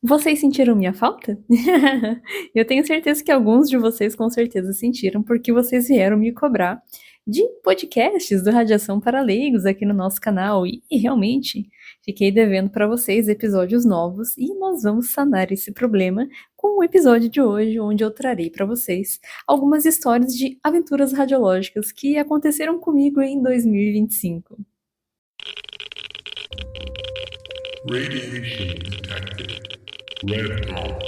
Vocês sentiram minha falta? Eu tenho certeza que alguns de vocês com certeza sentiram, porque vocês vieram me cobrar de podcasts do Radiação para Leigos aqui no nosso canal e realmente fiquei devendo para vocês episódios novos e nós vamos sanar esse problema com o episódio de hoje, onde eu trarei para vocês algumas histórias de aventuras radiológicas que aconteceram comigo em 2025. Radiation detected. Red dawn.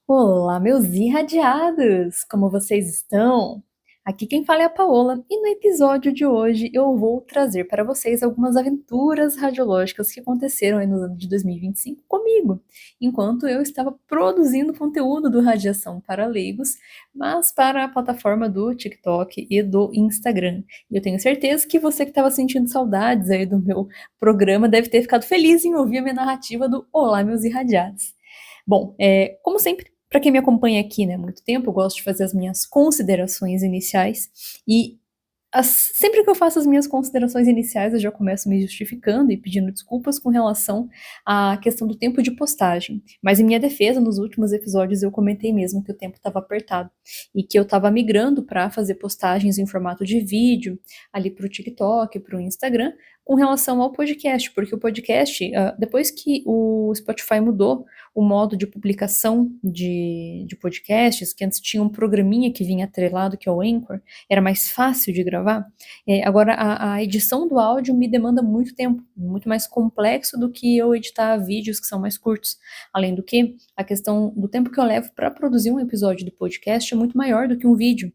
Olá, meus irradiados! Como vocês estão? Aqui quem fala é a Paola e no episódio de hoje eu vou trazer para vocês algumas aventuras radiológicas que aconteceram aí no ano de 2025 comigo, enquanto eu estava produzindo conteúdo do Radiação para Leigos, mas para a plataforma do TikTok e do Instagram. E eu tenho certeza que você que estava sentindo saudades aí do meu programa deve ter ficado feliz em ouvir a minha narrativa do Olá, meus irradiados! Bom, como sempre, para quem me acompanha aqui, né, há muito tempo, eu gosto de fazer as minhas considerações iniciais e sempre que eu faço as minhas considerações iniciais, eu já começo me justificando e pedindo desculpas com relação à questão do tempo de postagem. Mas em minha defesa, nos últimos episódios eu comentei mesmo que o tempo estava apertado e que eu estava migrando para fazer postagens em formato de vídeo ali para o TikTok, para o Instagram, com relação ao podcast, porque o podcast, depois que o Spotify mudou o modo de publicação de podcasts, que antes tinha um programinha que vinha atrelado, que é o Anchor, era mais fácil de gravar. Agora, a edição do áudio me demanda muito tempo, muito mais complexo do que eu editar vídeos que são mais curtos. Além do que, a questão do tempo que eu levo para produzir um episódio de podcast é muito maior do que um vídeo.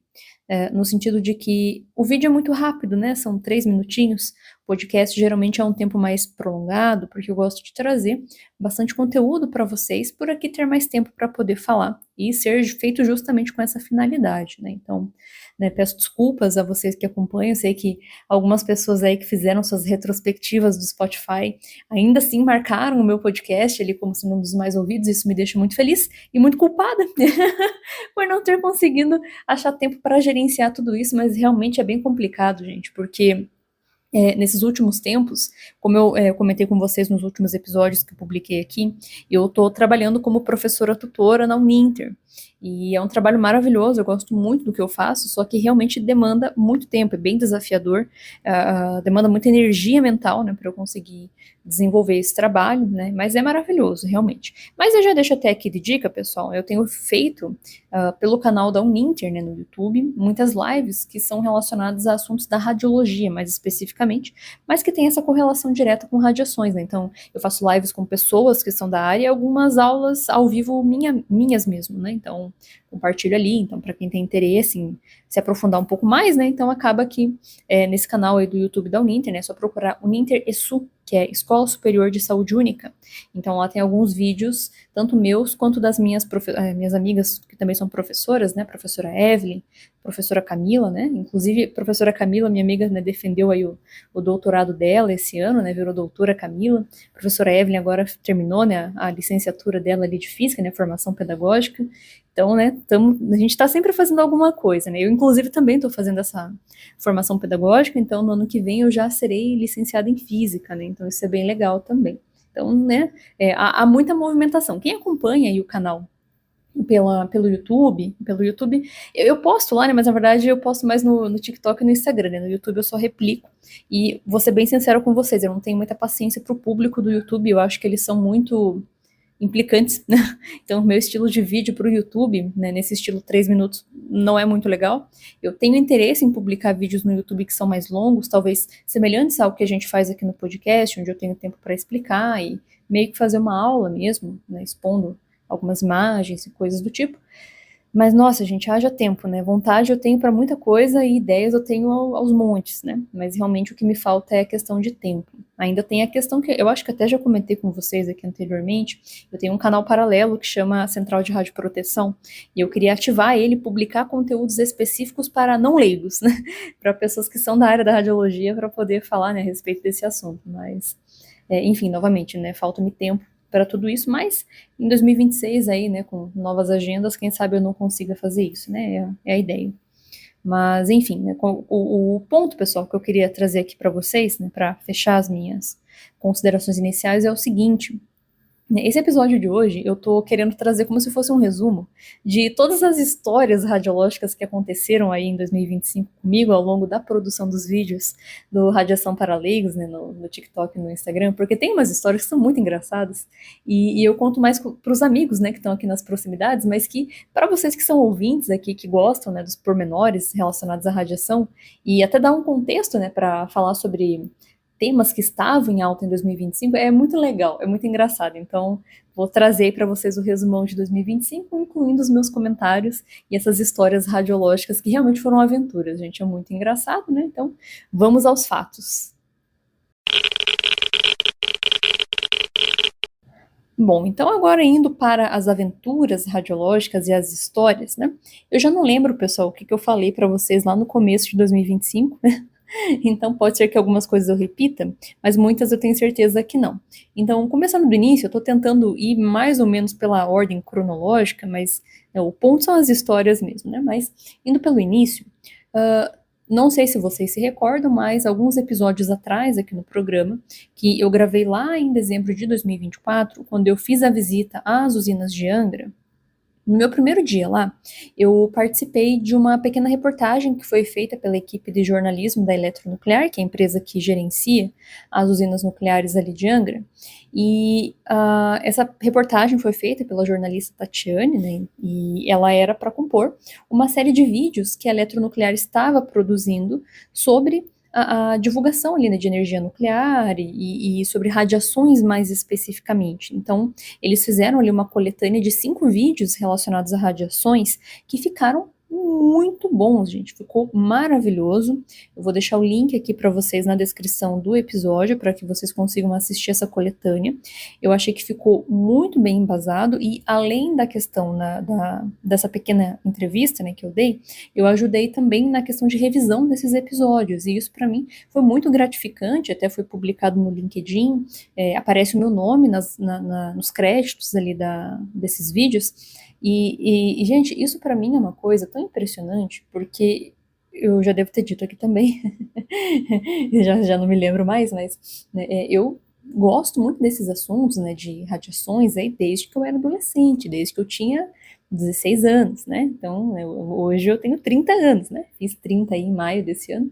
No sentido de que o vídeo é muito rápido, né? São 3 minutinhos. O podcast geralmente é um tempo mais prolongado, porque eu gosto de trazer bastante conteúdo para vocês, por aqui ter mais tempo para poder falar e ser feito justamente com essa finalidade, né? Então, né, peço desculpas a vocês que acompanham, eu sei que algumas pessoas aí que fizeram suas retrospectivas do Spotify ainda assim marcaram o meu podcast ali como sendo um dos mais ouvidos, isso me deixa muito feliz e muito culpada por não ter conseguido achar tempo para gerenciar tudo isso, mas realmente é bem complicado, gente, porque nesses últimos tempos, como eu comentei com vocês nos últimos episódios que eu publiquei aqui, eu estou trabalhando como professora tutora na Uninter. E é um trabalho maravilhoso, eu gosto muito do que eu faço, só que realmente demanda muito tempo, é bem desafiador, demanda muita energia mental, né, para eu conseguir desenvolver esse trabalho, né, mas é maravilhoso, realmente. Mas eu já deixo até aqui de dica, pessoal, eu tenho feito pelo canal da Uninter, né, no YouTube, muitas lives que são relacionadas a assuntos da radiologia, mais especificamente, mas que tem essa correlação direta com radiações, né, então eu faço lives com pessoas que são da área e algumas aulas ao vivo minhas mesmo, né, então compartilho ali, então para quem tem interesse em se aprofundar um pouco mais, né, então acaba que nesse canal aí do YouTube da Uninter, né, é só procurar Uninter ESU, que é Escola Superior de Saúde Única, então lá tem alguns vídeos, tanto meus quanto das minhas amigas que também são professoras, né, professora Evelyn, professora Camila, né, inclusive professora Camila, minha amiga, né, defendeu aí o doutorado dela esse ano, né, virou doutora Camila, professora Evelyn agora terminou, né, a licenciatura dela ali de física, né, formação pedagógica, então, né, a gente está sempre fazendo alguma coisa, né, eu inclusive também estou fazendo essa formação pedagógica, então no ano que vem eu já serei licenciada em física, né, então isso é bem legal também. Então, né, há muita movimentação. Quem acompanha aí o canal pelo YouTube, eu posto lá, né, mas na verdade eu posto mais no TikTok e no Instagram, né, no YouTube eu só replico, e vou ser bem sincero com vocês, eu não tenho muita paciência pro público do YouTube, eu acho que eles são muito implicantes, né? Então, o meu estilo de vídeo para o YouTube, né, nesse estilo 3 minutos, não é muito legal. Eu tenho interesse em publicar vídeos no YouTube que são mais longos, talvez semelhantes ao que a gente faz aqui no podcast, onde eu tenho tempo para explicar e meio que fazer uma aula mesmo, né, expondo algumas imagens e coisas do tipo. Mas, nossa, gente, haja tempo, né? Vontade eu tenho para muita coisa e ideias eu tenho aos montes, né? Mas realmente o que me falta é a questão de tempo. Ainda tem a questão que eu acho que até já comentei com vocês aqui anteriormente. Eu tenho um canal paralelo que chama Central de Radioproteção e eu queria ativar ele, publicar conteúdos específicos para não leigos, né? Para pessoas que são da área da radiologia para poder falar, né, a respeito desse assunto. Mas, enfim, novamente, né? Falta-me tempo para tudo isso, mas em 2026 aí, né, com novas agendas, quem sabe eu não consiga fazer isso, né, é a ideia. Mas, enfim, né, o ponto, pessoal, que eu queria trazer aqui para vocês, né, para fechar as minhas considerações iniciais, é o seguinte. Esse episódio de hoje eu tô querendo trazer como se fosse um resumo de todas as histórias radiológicas que aconteceram aí em 2025 comigo ao longo da produção dos vídeos do Radiação para Leigos, né, no TikTok e no Instagram, porque tem umas histórias que são muito engraçadas e eu conto mais para os amigos, né, que estão aqui nas proximidades, mas que para vocês que são ouvintes aqui, que gostam, né, dos pormenores relacionados à radiação e até dar um contexto, né, para falar sobre temas que estavam em alta em 2025, é muito legal, é muito engraçado. Então, vou trazer para vocês o resumão de 2025, incluindo os meus comentários e essas histórias radiológicas que realmente foram aventuras, gente. É muito engraçado, né? Então, vamos aos fatos. Bom, então agora indo para as aventuras radiológicas e as histórias, né? Eu já não lembro, pessoal, o que eu falei para vocês lá no começo de 2025, né? Então pode ser que algumas coisas eu repita, mas muitas eu tenho certeza que não. Então, começando do início, eu estou tentando ir mais ou menos pela ordem cronológica, mas o ponto são as histórias mesmo, né? Mas indo pelo início, não sei se vocês se recordam, mas alguns episódios atrás aqui no programa, que eu gravei lá em dezembro de 2024, quando eu fiz a visita às usinas de Angra. No meu primeiro dia lá, eu participei de uma pequena reportagem que foi feita pela equipe de jornalismo da Eletronuclear, que é a empresa que gerencia as usinas nucleares ali de Angra. E essa reportagem foi feita pela jornalista Tatiane, né, e ela era para compor uma série de vídeos que a Eletronuclear estava produzindo sobre a divulgação ali, né, de energia nuclear e sobre radiações mais especificamente. Então, eles fizeram ali uma coletânea de 5 vídeos relacionados a radiações que ficaram muito bons, gente. Ficou maravilhoso. Eu vou deixar o link aqui para vocês na descrição do episódio para que vocês consigam assistir essa coletânea. Eu achei que ficou muito bem embasado e além da questão dessa pequena entrevista, né, que eu dei, eu ajudei também na questão de revisão desses episódios e isso para mim foi muito gratificante. Até foi publicado no LinkedIn. Aparece o meu nome nos créditos ali desses vídeos. E, gente, isso para mim é uma coisa tão impressionante, porque eu já devo ter dito aqui também, já não me lembro mais, mas né, eu gosto muito desses assuntos, né, de radiações, aí, desde que eu era adolescente, desde que eu tinha 16 anos, né? Então, hoje eu tenho 30 anos, né? Fiz 30 aí em maio desse ano.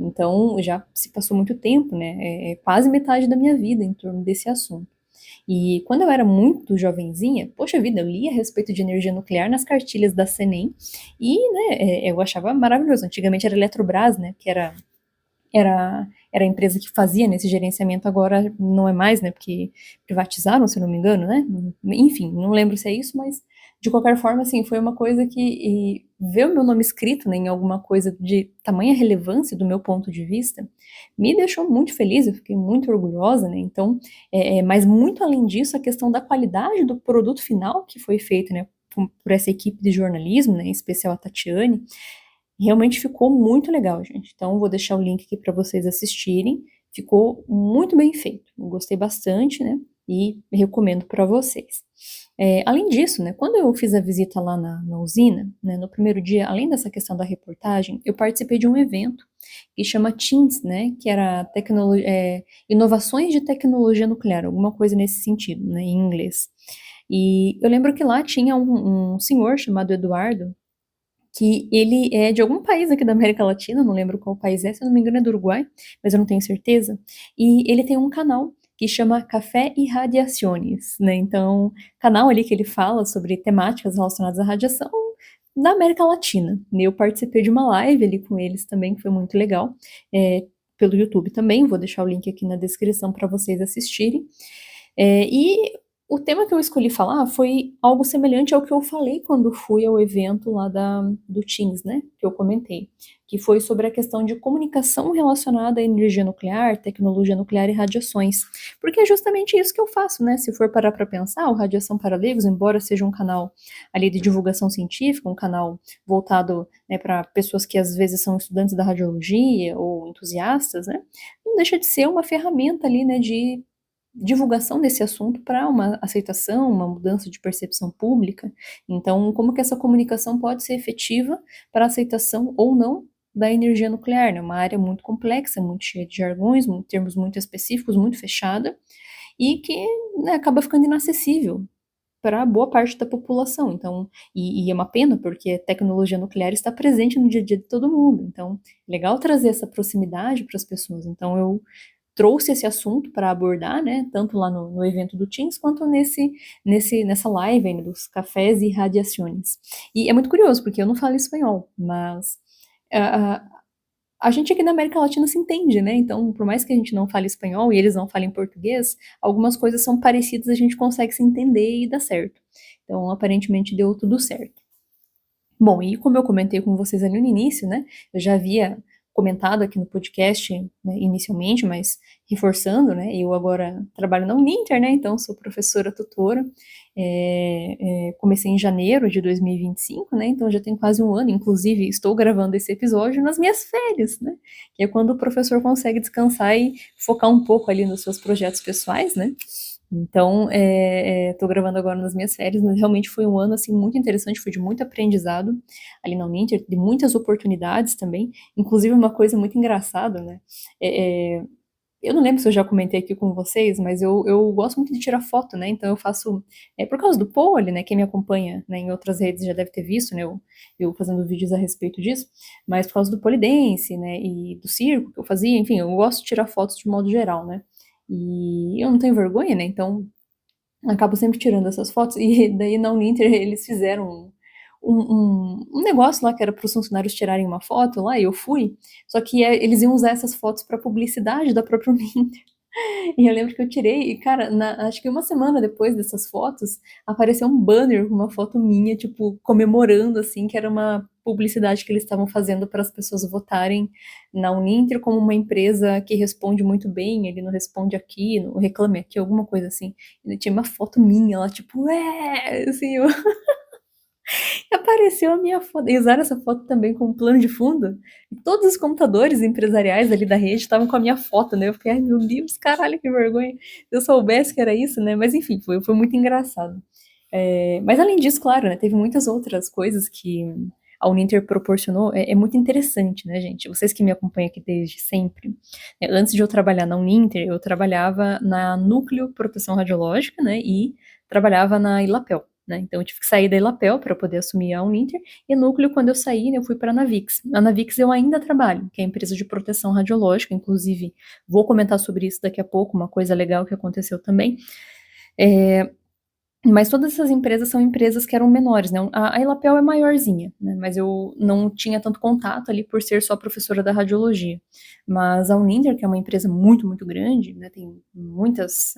Então, já se passou muito tempo, né? É quase metade da minha vida em torno desse assunto. E quando eu era muito jovenzinha, poxa vida, eu lia a respeito de energia nuclear nas cartilhas da CENEM e, né, eu achava maravilhoso. Antigamente era Eletrobras, né, que era a empresa que fazia nesse gerenciamento, agora não é mais, né, porque privatizaram, se eu não me engano, né? Enfim, não lembro se é isso, mas de qualquer forma, assim, foi uma coisa que ver o meu nome escrito, né, em alguma coisa de tamanha relevância do meu ponto de vista, me deixou muito feliz, eu fiquei muito orgulhosa, né? Então, mas muito além disso, a questão da qualidade do produto final que foi feito, né, por essa equipe de jornalismo, né, em especial a Tatiane, realmente ficou muito legal, gente. Então, vou deixar o link aqui para vocês assistirem. Ficou muito bem feito. Eu gostei bastante, né? E recomendo para vocês. Além disso, né, quando eu fiz a visita lá na usina, né, no primeiro dia, além dessa questão da reportagem, eu participei de um evento que chama TINS, né, que era inovações de tecnologia nuclear, alguma coisa nesse sentido, né, em inglês. E eu lembro que lá tinha um senhor chamado Eduardo, que ele é de algum país aqui da América Latina, não lembro qual país é, se eu não me engano é do Uruguai, mas eu não tenho certeza. E ele tem um canal que chama Café e Radiações, né? Então, canal ali que ele fala sobre temáticas relacionadas à radiação da América Latina. Eu participei de uma live ali com eles também, que foi muito legal, pelo YouTube também, vou deixar o link aqui na descrição para vocês assistirem. E o tema que eu escolhi falar foi algo semelhante ao que eu falei quando fui ao evento lá do Teams, né? Que eu comentei. Que foi sobre a questão de comunicação relacionada à energia nuclear, tecnologia nuclear e radiações. Porque é justamente isso que eu faço, né? Se for parar para pensar, o Radiação para Leigos, embora seja um canal ali de divulgação científica, um canal voltado, né, para pessoas que às vezes são estudantes da radiologia ou entusiastas, né? Não deixa de ser uma ferramenta ali, né, de divulgação desse assunto para uma aceitação, uma mudança de percepção pública. Então, como que essa comunicação pode ser efetiva para a aceitação ou não da energia nuclear, né? Uma área muito complexa, muito cheia de jargões, termos muito específicos, muito fechada, e que, né, acaba ficando inacessível para boa parte da população. Então, e é uma pena, porque a tecnologia nuclear está presente no dia a dia de todo mundo. Então, é legal trazer essa proximidade para as pessoas. Então, eu trouxe esse assunto para abordar, né, tanto lá no evento do Teams, quanto nessa live aí, dos cafés e radiações. E é muito curioso, porque eu não falo espanhol, mas a, a gente aqui na América Latina se entende, né? Então, por mais que a gente não fale espanhol e eles não falem português, algumas coisas são parecidas, a gente consegue se entender e dá certo. Então, aparentemente deu tudo certo. Bom, e como eu comentei com vocês ali no início, né? Eu já havia comentado aqui no podcast, né, inicialmente, mas reforçando, né? Eu agora trabalho na Uninter, né? Então, sou professora tutora. Comecei em janeiro de 2025, né? Então já tem quase um ano. Inclusive, estou gravando esse episódio nas minhas férias, né? Que é quando o professor consegue descansar e focar um pouco ali nos seus projetos pessoais, né? Então, estou gravando agora nas minhas férias, mas realmente foi um ano assim muito interessante, foi de muito aprendizado ali na Uninter, de muitas oportunidades também. Inclusive uma coisa muito engraçada, né? É, é, eu não lembro se eu já comentei aqui com vocês, mas eu gosto muito de tirar foto, né? Então eu faço, por causa do Pole, né? Quem me acompanha, né, em outras redes já deve ter visto, né? Eu fazendo vídeos a respeito disso, mas por causa do pole dance, né? E do circo que eu fazia, enfim, eu gosto de tirar fotos de modo geral, né? E eu não tenho vergonha, né? Então acabo sempre tirando essas fotos. E daí na Uninter eles fizeram um negócio lá que era para os funcionários tirarem uma foto lá, e eu fui. Só que eles iam usar essas fotos para publicidade da própria Uninter. E eu lembro que eu tirei, e cara, acho que uma semana depois dessas fotos, apareceu um banner com uma foto minha, tipo, comemorando, assim, que era uma publicidade que eles estavam fazendo para as pessoas votarem na Uninter como uma empresa que responde muito bem, ele não responde aqui, não reclame aqui, alguma coisa assim. E tinha uma foto minha lá, tipo, assim, eu apareceu a minha foto. E usaram essa foto também como plano de fundo. E todos os computadores empresariais ali da rede estavam com a minha foto, né? Eu fiquei, ai meu Deus, caralho, que vergonha. Se eu soubesse que era isso, né? Mas enfim, foi muito engraçado. Mas além disso, claro, né? Teve muitas outras coisas que a Uninter proporcionou. É muito interessante, né, gente? Vocês que me acompanham aqui desde sempre. Antes de eu trabalhar na Uninter, eu trabalhava na Núcleo Proteção Radiológica, né? E trabalhava na Ilapel. Né? Então eu tive que sair da Ilapel para poder assumir a Uninter, e Núcleo, quando eu saí, né, eu fui para a Navix. Na Navix eu ainda trabalho, que é a empresa de proteção radiológica, inclusive vou comentar sobre isso daqui a pouco, uma coisa legal que aconteceu também. Mas todas essas empresas são empresas que eram menores, né? A Ilapel é maiorzinha, né? Mas eu não tinha tanto contato ali por ser só professora da radiologia. Mas a Uninter, que é uma empresa muito, muito grande, né? Tem muitos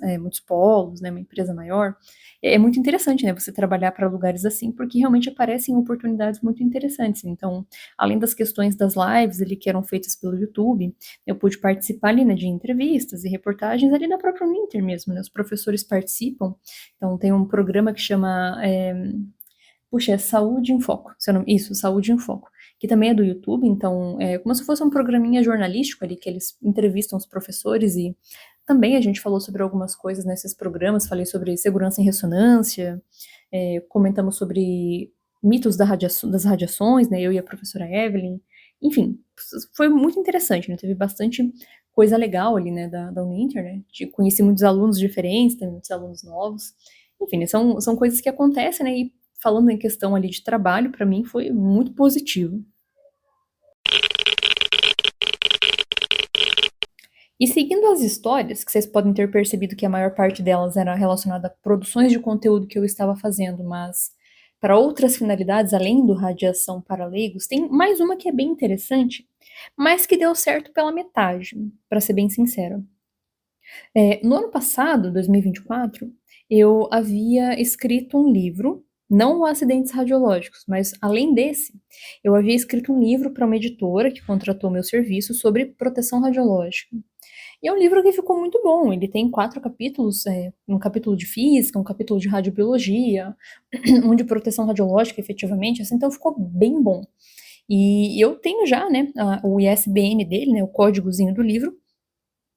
polos, né? Uma empresa maior. É muito interessante, né? Você trabalhar para lugares assim, porque realmente aparecem oportunidades muito interessantes. Então, além das questões das lives ali que eram feitas pelo YouTube, eu pude participar ali, né, de entrevistas e reportagens ali na própria Uninter mesmo, né? Os professores participam. Então, tem um programa que chama, é Saúde em Foco, isso, Saúde em Foco, que também é do YouTube, então é como se fosse um programinha jornalístico ali, que eles entrevistam os professores, e também a gente falou sobre algumas coisas nesses programas, falei sobre segurança em ressonância, comentamos sobre mitos das radiações, né, eu e a professora Evelyn, enfim, foi muito interessante, né, teve bastante coisa legal ali, né, da Uninter, né, conheci muitos alunos diferentes, também muitos alunos novos, enfim, né, são coisas que acontecem, né, e falando em questão ali de trabalho, para mim foi muito positivo. E seguindo as histórias, que vocês podem ter percebido que a maior parte delas era relacionada a produções de conteúdo que eu estava fazendo, mas para outras finalidades, além do radiação para leigos, tem mais uma que é bem interessante, mas que deu certo pela metade, para ser bem sincera. No ano passado, 2024, eu havia escrito um livro, não o Acidentes Radiológicos, mas além desse, eu havia escrito um livro para uma editora que contratou meu serviço sobre proteção radiológica. E é um livro que ficou muito bom. Ele tem 4 capítulos, um capítulo de física, um capítulo de radiobiologia, um de proteção radiológica, efetivamente, assim, então ficou bem bom. E eu tenho já, né, o ISBN dele, né, o códigozinho do livro,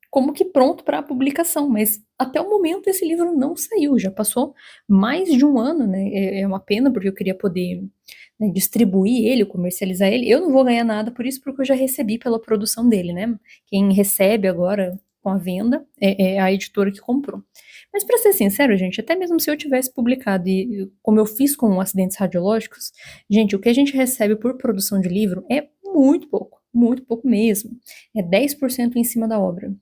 como que pronto para a publicação, mas até o momento esse livro não saiu, já passou mais de um ano, né? É uma pena porque eu queria poder, né, distribuir ele, comercializar ele. Eu não vou ganhar nada por isso porque eu já recebi pela produção dele, né? Quem recebe agora com a venda é a editora que comprou. Mas para ser sincero, gente, até mesmo se eu tivesse publicado e como eu fiz com acidentes radiológicos, gente, o que a gente recebe por produção de livro é muito pouco mesmo. É 10% em cima da obra.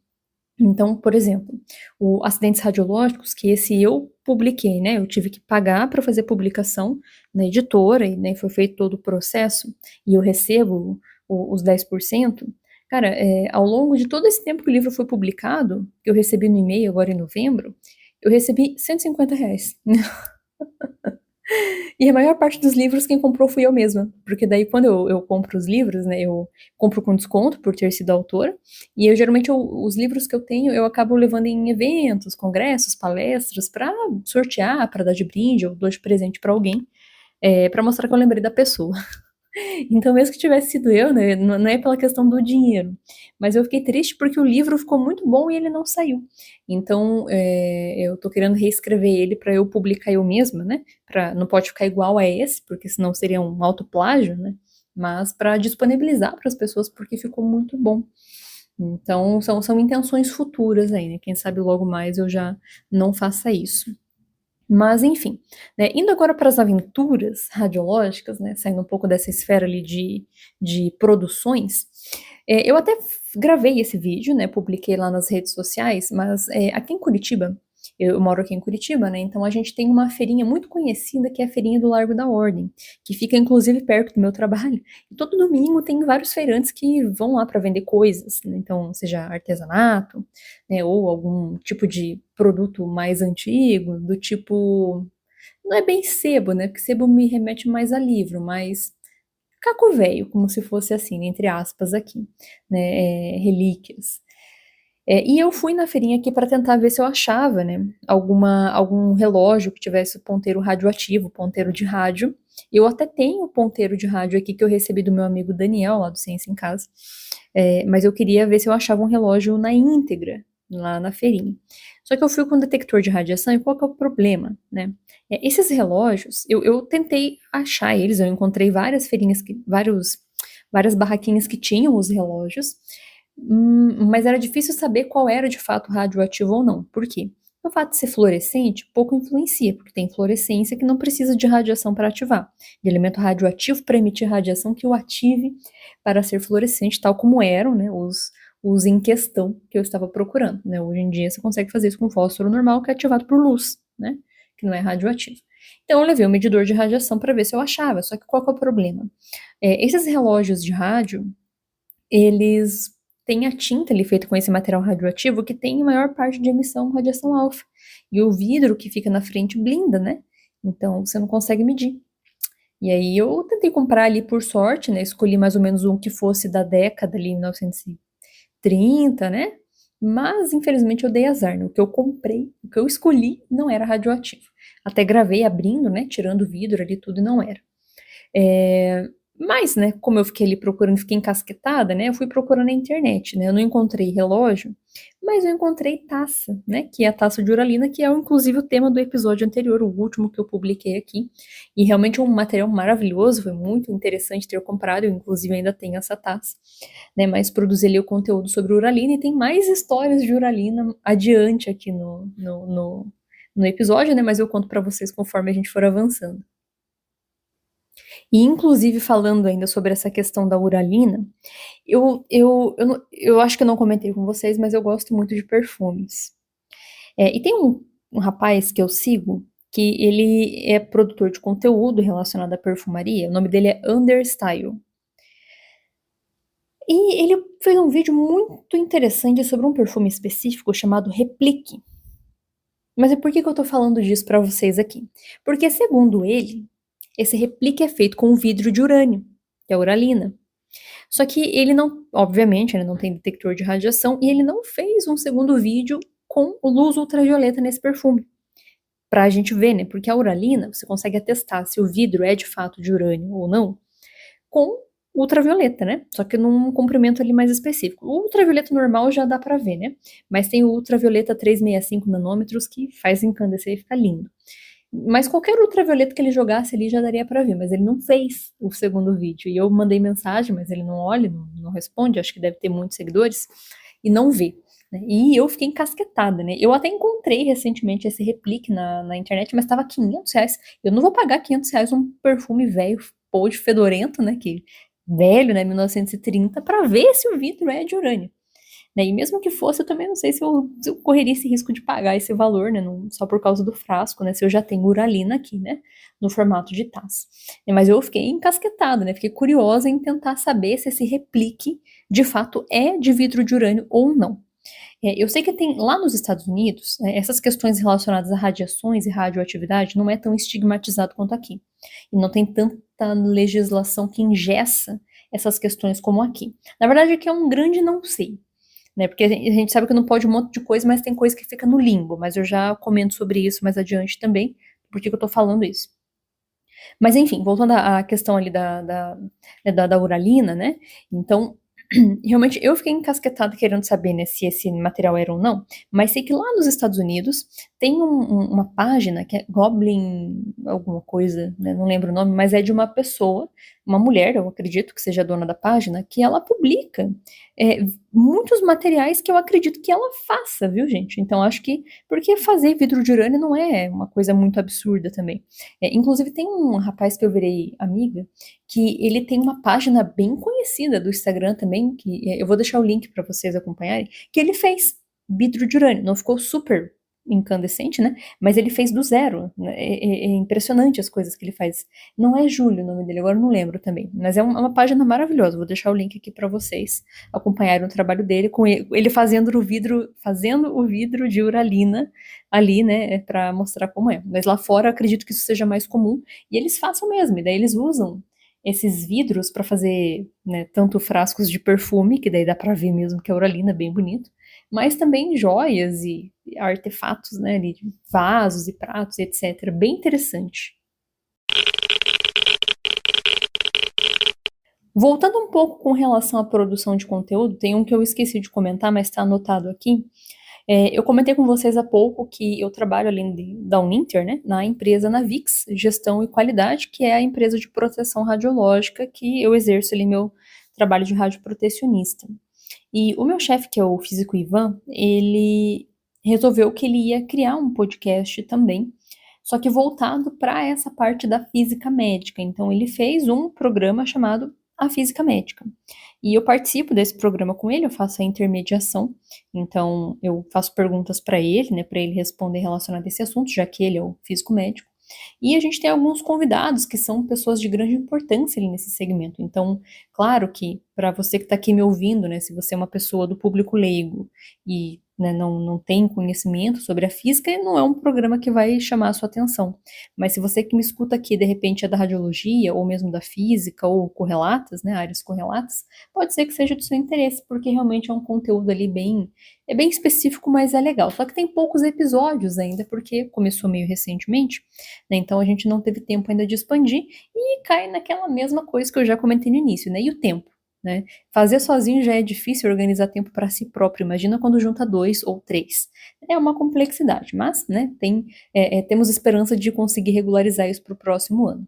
Então, por exemplo, o acidentes radiológicos, que esse eu publiquei, né? Eu tive que pagar para fazer publicação na editora, e né, foi feito todo o processo, e eu recebo os 10%. Cara, ao longo de todo esse tempo que o livro foi publicado, que eu recebi no e-mail agora em novembro, eu recebi R$ 150. E a maior parte dos livros quem comprou fui eu mesma, porque daí quando eu compro os livros, né, eu compro com desconto por ter sido autora, e eu geralmente os livros que eu tenho eu acabo levando em eventos, congressos, palestras, para sortear, para dar de brinde ou dou de presente para alguém, para mostrar que eu lembrei da pessoa. Então, mesmo que tivesse sido eu, né, não é pela questão do dinheiro, mas eu fiquei triste porque o livro ficou muito bom e ele não saiu. Então, eu tô querendo reescrever ele para eu publicar eu mesma, né? Não pode ficar igual a esse, porque senão seria um autoplágio, né? Mas para disponibilizar para as pessoas porque ficou muito bom. Então, são intenções futuras aí, né? Quem sabe logo mais eu já não faça isso. Mas, enfim, né, indo agora para as aventuras radiológicas, né, saindo um pouco dessa esfera ali de produções, eu até gravei esse vídeo, né, publiquei lá nas redes sociais, mas aqui em Curitiba, eu moro aqui em Curitiba, né, então a gente tem uma feirinha muito conhecida que é a feirinha do Largo da Ordem, que fica inclusive perto do meu trabalho. E todo domingo tem vários feirantes que vão lá para vender coisas, né, então seja artesanato, né, ou algum tipo de produto mais antigo, do tipo, não é bem sebo, né, porque sebo me remete mais a livro, mas caco velho, como se fosse assim, entre aspas aqui, né, relíquias. E eu fui na feirinha aqui para tentar ver se eu achava, né, algum relógio que tivesse o ponteiro radioativo, ponteiro de rádio. Eu até tenho o ponteiro de rádio aqui que eu recebi do meu amigo Daniel, lá do Ciência em Casa, mas eu queria ver se eu achava um relógio na íntegra, lá na feirinha. Só que eu fui com um detector de radiação e qual que é o problema, né? Esses relógios, eu tentei achar eles, eu encontrei várias feirinhas, várias barraquinhas que tinham os relógios, mas era difícil saber qual era de fato radioativo ou não. Por quê? O fato de ser fluorescente pouco influencia, porque tem fluorescência que não precisa de radiação para ativar, de elemento radioativo para emitir radiação que o ative para ser fluorescente, tal como eram, né, os em questão que eu estava procurando. Né? Hoje em dia você consegue fazer isso com fósforo normal, que é ativado por luz, né, que não é radioativo. Então eu levei o medidor de radiação para ver se eu achava, só que qual que é o problema? Esses relógios de rádio, eles têm a tinta ali feita com esse material radioativo que tem a maior parte de emissão radiação alfa. E o vidro que fica na frente blinda, né? Então você não consegue medir. E aí eu tentei comprar ali por sorte, né? Escolhi mais ou menos um que fosse da década ali, 1930, né? Mas infelizmente eu dei azar, né? O que eu comprei, o que eu escolhi não era radioativo. Até gravei abrindo, né? Tirando o vidro ali tudo e não era. Mas, né, como eu fiquei ali procurando, fiquei encasquetada, né, eu fui procurando na internet, né, eu não encontrei relógio, mas eu encontrei taça, né, que é a taça de Uralina, que é inclusive o tema do episódio anterior, o último que eu publiquei aqui, e realmente é um material maravilhoso, foi muito interessante ter comprado, eu inclusive ainda tenho essa taça, né, mas produzi ali o conteúdo sobre Uralina e tem mais histórias de Uralina adiante aqui no episódio, né, mas eu conto para vocês conforme a gente for avançando. E, inclusive, falando ainda sobre essa questão da uralina, eu acho que eu não comentei com vocês, mas eu gosto muito de perfumes. E tem um rapaz que eu sigo, que ele é produtor de conteúdo relacionado à perfumaria, o nome dele é Understyle. E ele fez um vídeo muito interessante sobre um perfume específico chamado Replique. Mas por que eu tô falando disso para vocês aqui? Porque, segundo ele, esse replique é feito com vidro de urânio, que é a uralina. Só que ele não, obviamente, ele não tem detector de radiação e ele não fez um segundo vídeo com luz ultravioleta nesse perfume. Pra gente ver, né? Porque a uralina, você consegue atestar se o vidro é de fato de urânio ou não, com ultravioleta, né? Só que num comprimento ali mais específico. O ultravioleta normal já dá pra ver, né? Mas tem o ultravioleta 365 nanômetros que faz incandescer e fica lindo. Mas qualquer ultravioleta que ele jogasse ali já daria pra ver, mas ele não fez o segundo vídeo. E eu mandei mensagem, mas ele não olha, não responde, acho que deve ter muitos seguidores, e não vê. Né? E eu fiquei encasquetada, né? Eu até encontrei recentemente esse replique na internet, mas tava R$ 500. Eu não vou pagar R$ 500 um perfume velho, podre, fedorento, né? Que velho, né? 1930, pra ver se o vidro é de urânio. Né? E mesmo que fosse, eu também não sei se eu correria esse risco de pagar esse valor, né? Só por causa do frasco, né? Se eu já tenho uralina aqui, né? No formato de taça. Mas eu fiquei encasquetada, né? Fiquei curiosa em tentar saber se esse replique de fato é de vidro de urânio ou não. Eu sei que tem lá nos Estados Unidos, essas questões relacionadas a radiações e radioatividade não é tão estigmatizado quanto aqui. E não tem tanta legislação que engessa essas questões como aqui. Na verdade, aqui é um grande não sei. Né? Porque a gente sabe que não pode um monte de coisa, mas tem coisa que fica no limbo. Mas eu já comento sobre isso mais adiante também, por que eu tô falando isso. Mas enfim, voltando à questão ali da uralina, né? Então, realmente eu fiquei encasquetada querendo saber, né, se esse material era ou não, mas sei que lá nos Estados Unidos tem uma página que é Goblin alguma coisa, né, não lembro o nome, mas é de uma pessoa, uma mulher, eu acredito que seja a dona da página, que ela publica é, muitos materiais que eu acredito que ela faça, viu, gente? Então acho que, porque fazer vidro de urânio não é uma coisa muito absurda também. Inclusive tem um rapaz que eu virei amiga, que ele tem uma página bem conhecida do Instagram também, que eu vou deixar o link para vocês acompanharem, que ele fez vidro de urânio. Não ficou super incandescente, né? Mas ele fez do zero. Né? É impressionante as coisas que ele faz. Não é Júlio o nome dele, agora eu não lembro também. Mas é uma página maravilhosa. Vou deixar o link aqui para vocês acompanharem o trabalho dele, com ele fazendo o vidro de uralina ali, né? Para mostrar como é. Mas lá fora eu acredito que isso seja mais comum. E eles façam mesmo, e daí eles usam esses vidros para fazer, né, tanto frascos de perfume, que daí dá para ver mesmo que é uralina, bem bonito, mas também joias e artefatos, né, de vasos e pratos, etc. Bem interessante. Voltando um pouco com relação à produção de conteúdo, tem um que eu esqueci de comentar, mas está anotado aqui. Eu comentei com vocês há pouco que eu trabalho além da Uninter, né, na empresa Navix, Gestão e Qualidade, que é a empresa de proteção radiológica que eu exerço ali meu trabalho de radioprotecionista. E o meu chefe, que é o físico Ivan, ele resolveu que ele ia criar um podcast também, só que voltado para essa parte da física médica. Então ele fez um programa chamado A Física Médica. E eu participo desse programa com ele, eu faço a intermediação. Então eu faço perguntas para ele, né, para ele responder relacionado a esse assunto, já que ele é o físico médico. E a gente tem alguns convidados que são pessoas de grande importância ali nesse segmento. Então, claro que para você que está aqui me ouvindo, né, se você é uma pessoa do público leigo e, né, não tem conhecimento sobre a física, não é um programa que vai chamar a sua atenção. Mas se você que me escuta aqui, de repente é da radiologia, ou mesmo da física, ou correlatas, né, áreas correlatas, pode ser que seja do seu interesse, porque realmente é um conteúdo ali bem específico, mas é legal. Só que tem poucos episódios ainda, porque começou meio recentemente, né? Então a gente não teve tempo ainda de expandir e cai naquela mesma coisa que eu já comentei no início, né? E o tempo, né? Fazer sozinho já é difícil organizar tempo para si próprio. Imagina quando junta dois ou três. É uma complexidade, mas, né? Temos esperança de conseguir regularizar isso para o próximo ano.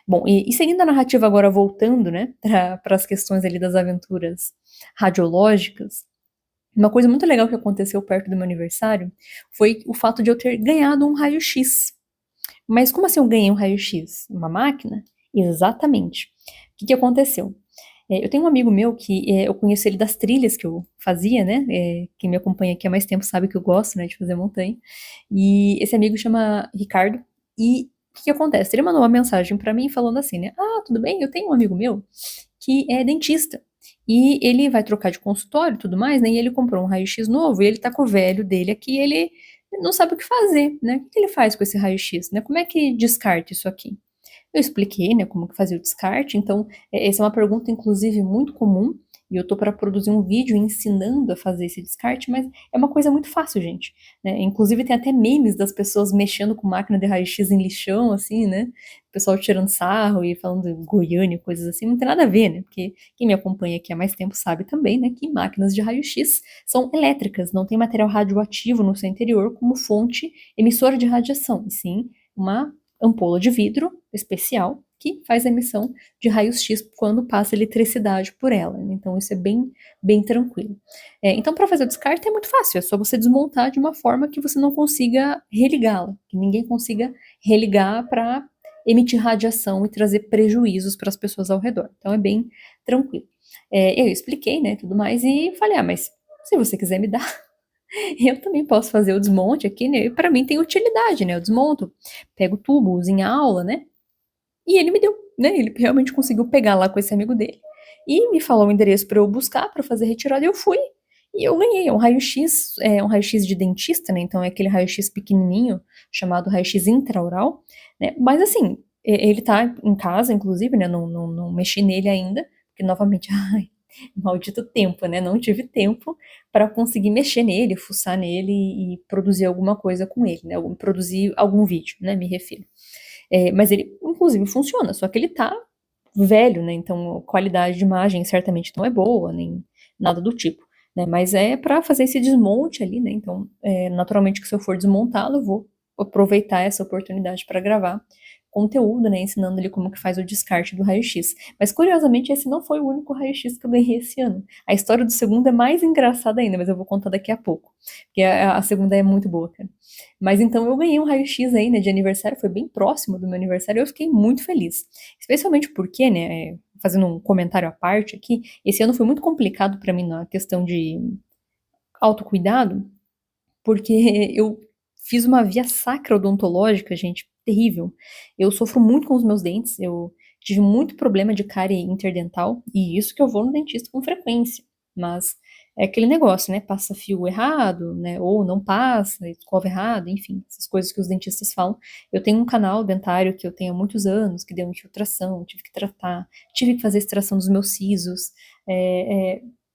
Bom, e seguindo a narrativa agora, voltando, né, para as questões ali das aventuras radiológicas, uma coisa muito legal que aconteceu perto do meu aniversário foi o fato de eu ter ganhado um raio-x. Mas como assim eu ganhei um raio-x? Uma máquina? Exatamente. O que aconteceu? Eu tenho um amigo meu que eu conheço ele das trilhas que eu fazia, né? Quem me acompanha aqui há mais tempo sabe que eu gosto, né, de fazer montanha. E esse amigo chama Ricardo. E o que acontece? Ele mandou uma mensagem pra mim falando assim, né? Ah, tudo bem? Eu tenho um amigo meu que é dentista. E ele vai trocar de consultório e tudo mais, né? E ele comprou um raio-x novo e ele tá com o velho dele aqui. E ele não sabe o que fazer, né? O que ele faz com esse raio-x, né? Como é que descarta isso aqui? Eu expliquei, né, como que fazia o descarte. Então, essa é uma pergunta, inclusive, muito comum. e eu tô para produzir um vídeo ensinando a fazer esse descarte, mas é uma coisa muito fácil, gente, né? Inclusive tem até memes das pessoas mexendo com máquina de raio-x em lixão, assim, né? O pessoal tirando sarro e falando de Goiânia, coisas assim, não tem nada a ver, né? Porque quem me acompanha aqui há mais tempo sabe também, né, que máquinas de raio-x são elétricas, não tem material radioativo no seu interior como fonte emissora de radiação, e sim uma ampola de vidro especial que faz a emissão de raios-x quando passa eletricidade por ela. Né? Então isso é bem tranquilo. Então para fazer o descarte é muito fácil, é só você desmontar de uma forma que você não consiga religá-la, que ninguém consiga religar para emitir radiação e trazer prejuízos para as pessoas ao redor. Então é bem tranquilo. Eu expliquei, né, tudo mais e falei, mas se você quiser me dar, eu também posso fazer o desmonte aqui, né? E para mim tem utilidade, né? Eu desmonto, pego tubos em aula, né? E ele me deu, né? Ele realmente conseguiu pegar lá com esse amigo dele e me falou o endereço para eu buscar para fazer retirada e eu fui. E eu ganhei um raio-x, um raio-x de dentista, né? Então é aquele raio-x pequenininho chamado raio-x intraoral, né? Mas assim, ele tá em casa, inclusive, né? Não mexi nele ainda, porque novamente, ai, maldito tempo, né? Não tive tempo para conseguir mexer nele, fuçar nele e produzir alguma coisa com ele, né? Produzir algum vídeo, né? Me refiro. Mas ele, inclusive, funciona, só que ele tá velho, né? Então a qualidade de imagem certamente não é boa, nem nada do tipo. Né? Mas é para fazer esse desmonte ali, né? Então, naturalmente que se eu for desmontá-lo, eu vou aproveitar essa oportunidade para gravar conteúdo, né? Ensinando ele como que faz o descarte do raio-x. Mas curiosamente esse não foi o único raio-x que eu ganhei esse ano. A história do segundo é mais engraçada ainda, mas eu vou contar daqui a pouco, porque a segunda é muito boa, cara. Mas então eu ganhei um raio-x aí, né, de aniversário, foi bem próximo do meu aniversário, e eu fiquei muito feliz. Especialmente porque, né, fazendo um comentário à parte aqui, esse ano foi muito complicado para mim na questão de autocuidado, porque eu fiz uma via sacra odontológica, gente, terrível. Eu sofro muito com os meus dentes, eu tive muito problema de cárie interdental, e isso que eu vou no dentista com frequência. Mas é aquele negócio, né? Passa fio errado, né? Ou não passa, escova errado, enfim, essas coisas que os dentistas falam. Eu tenho um canal dentário que eu tenho há muitos anos, que deu infiltração, tive que tratar, tive que fazer extração dos meus sisos.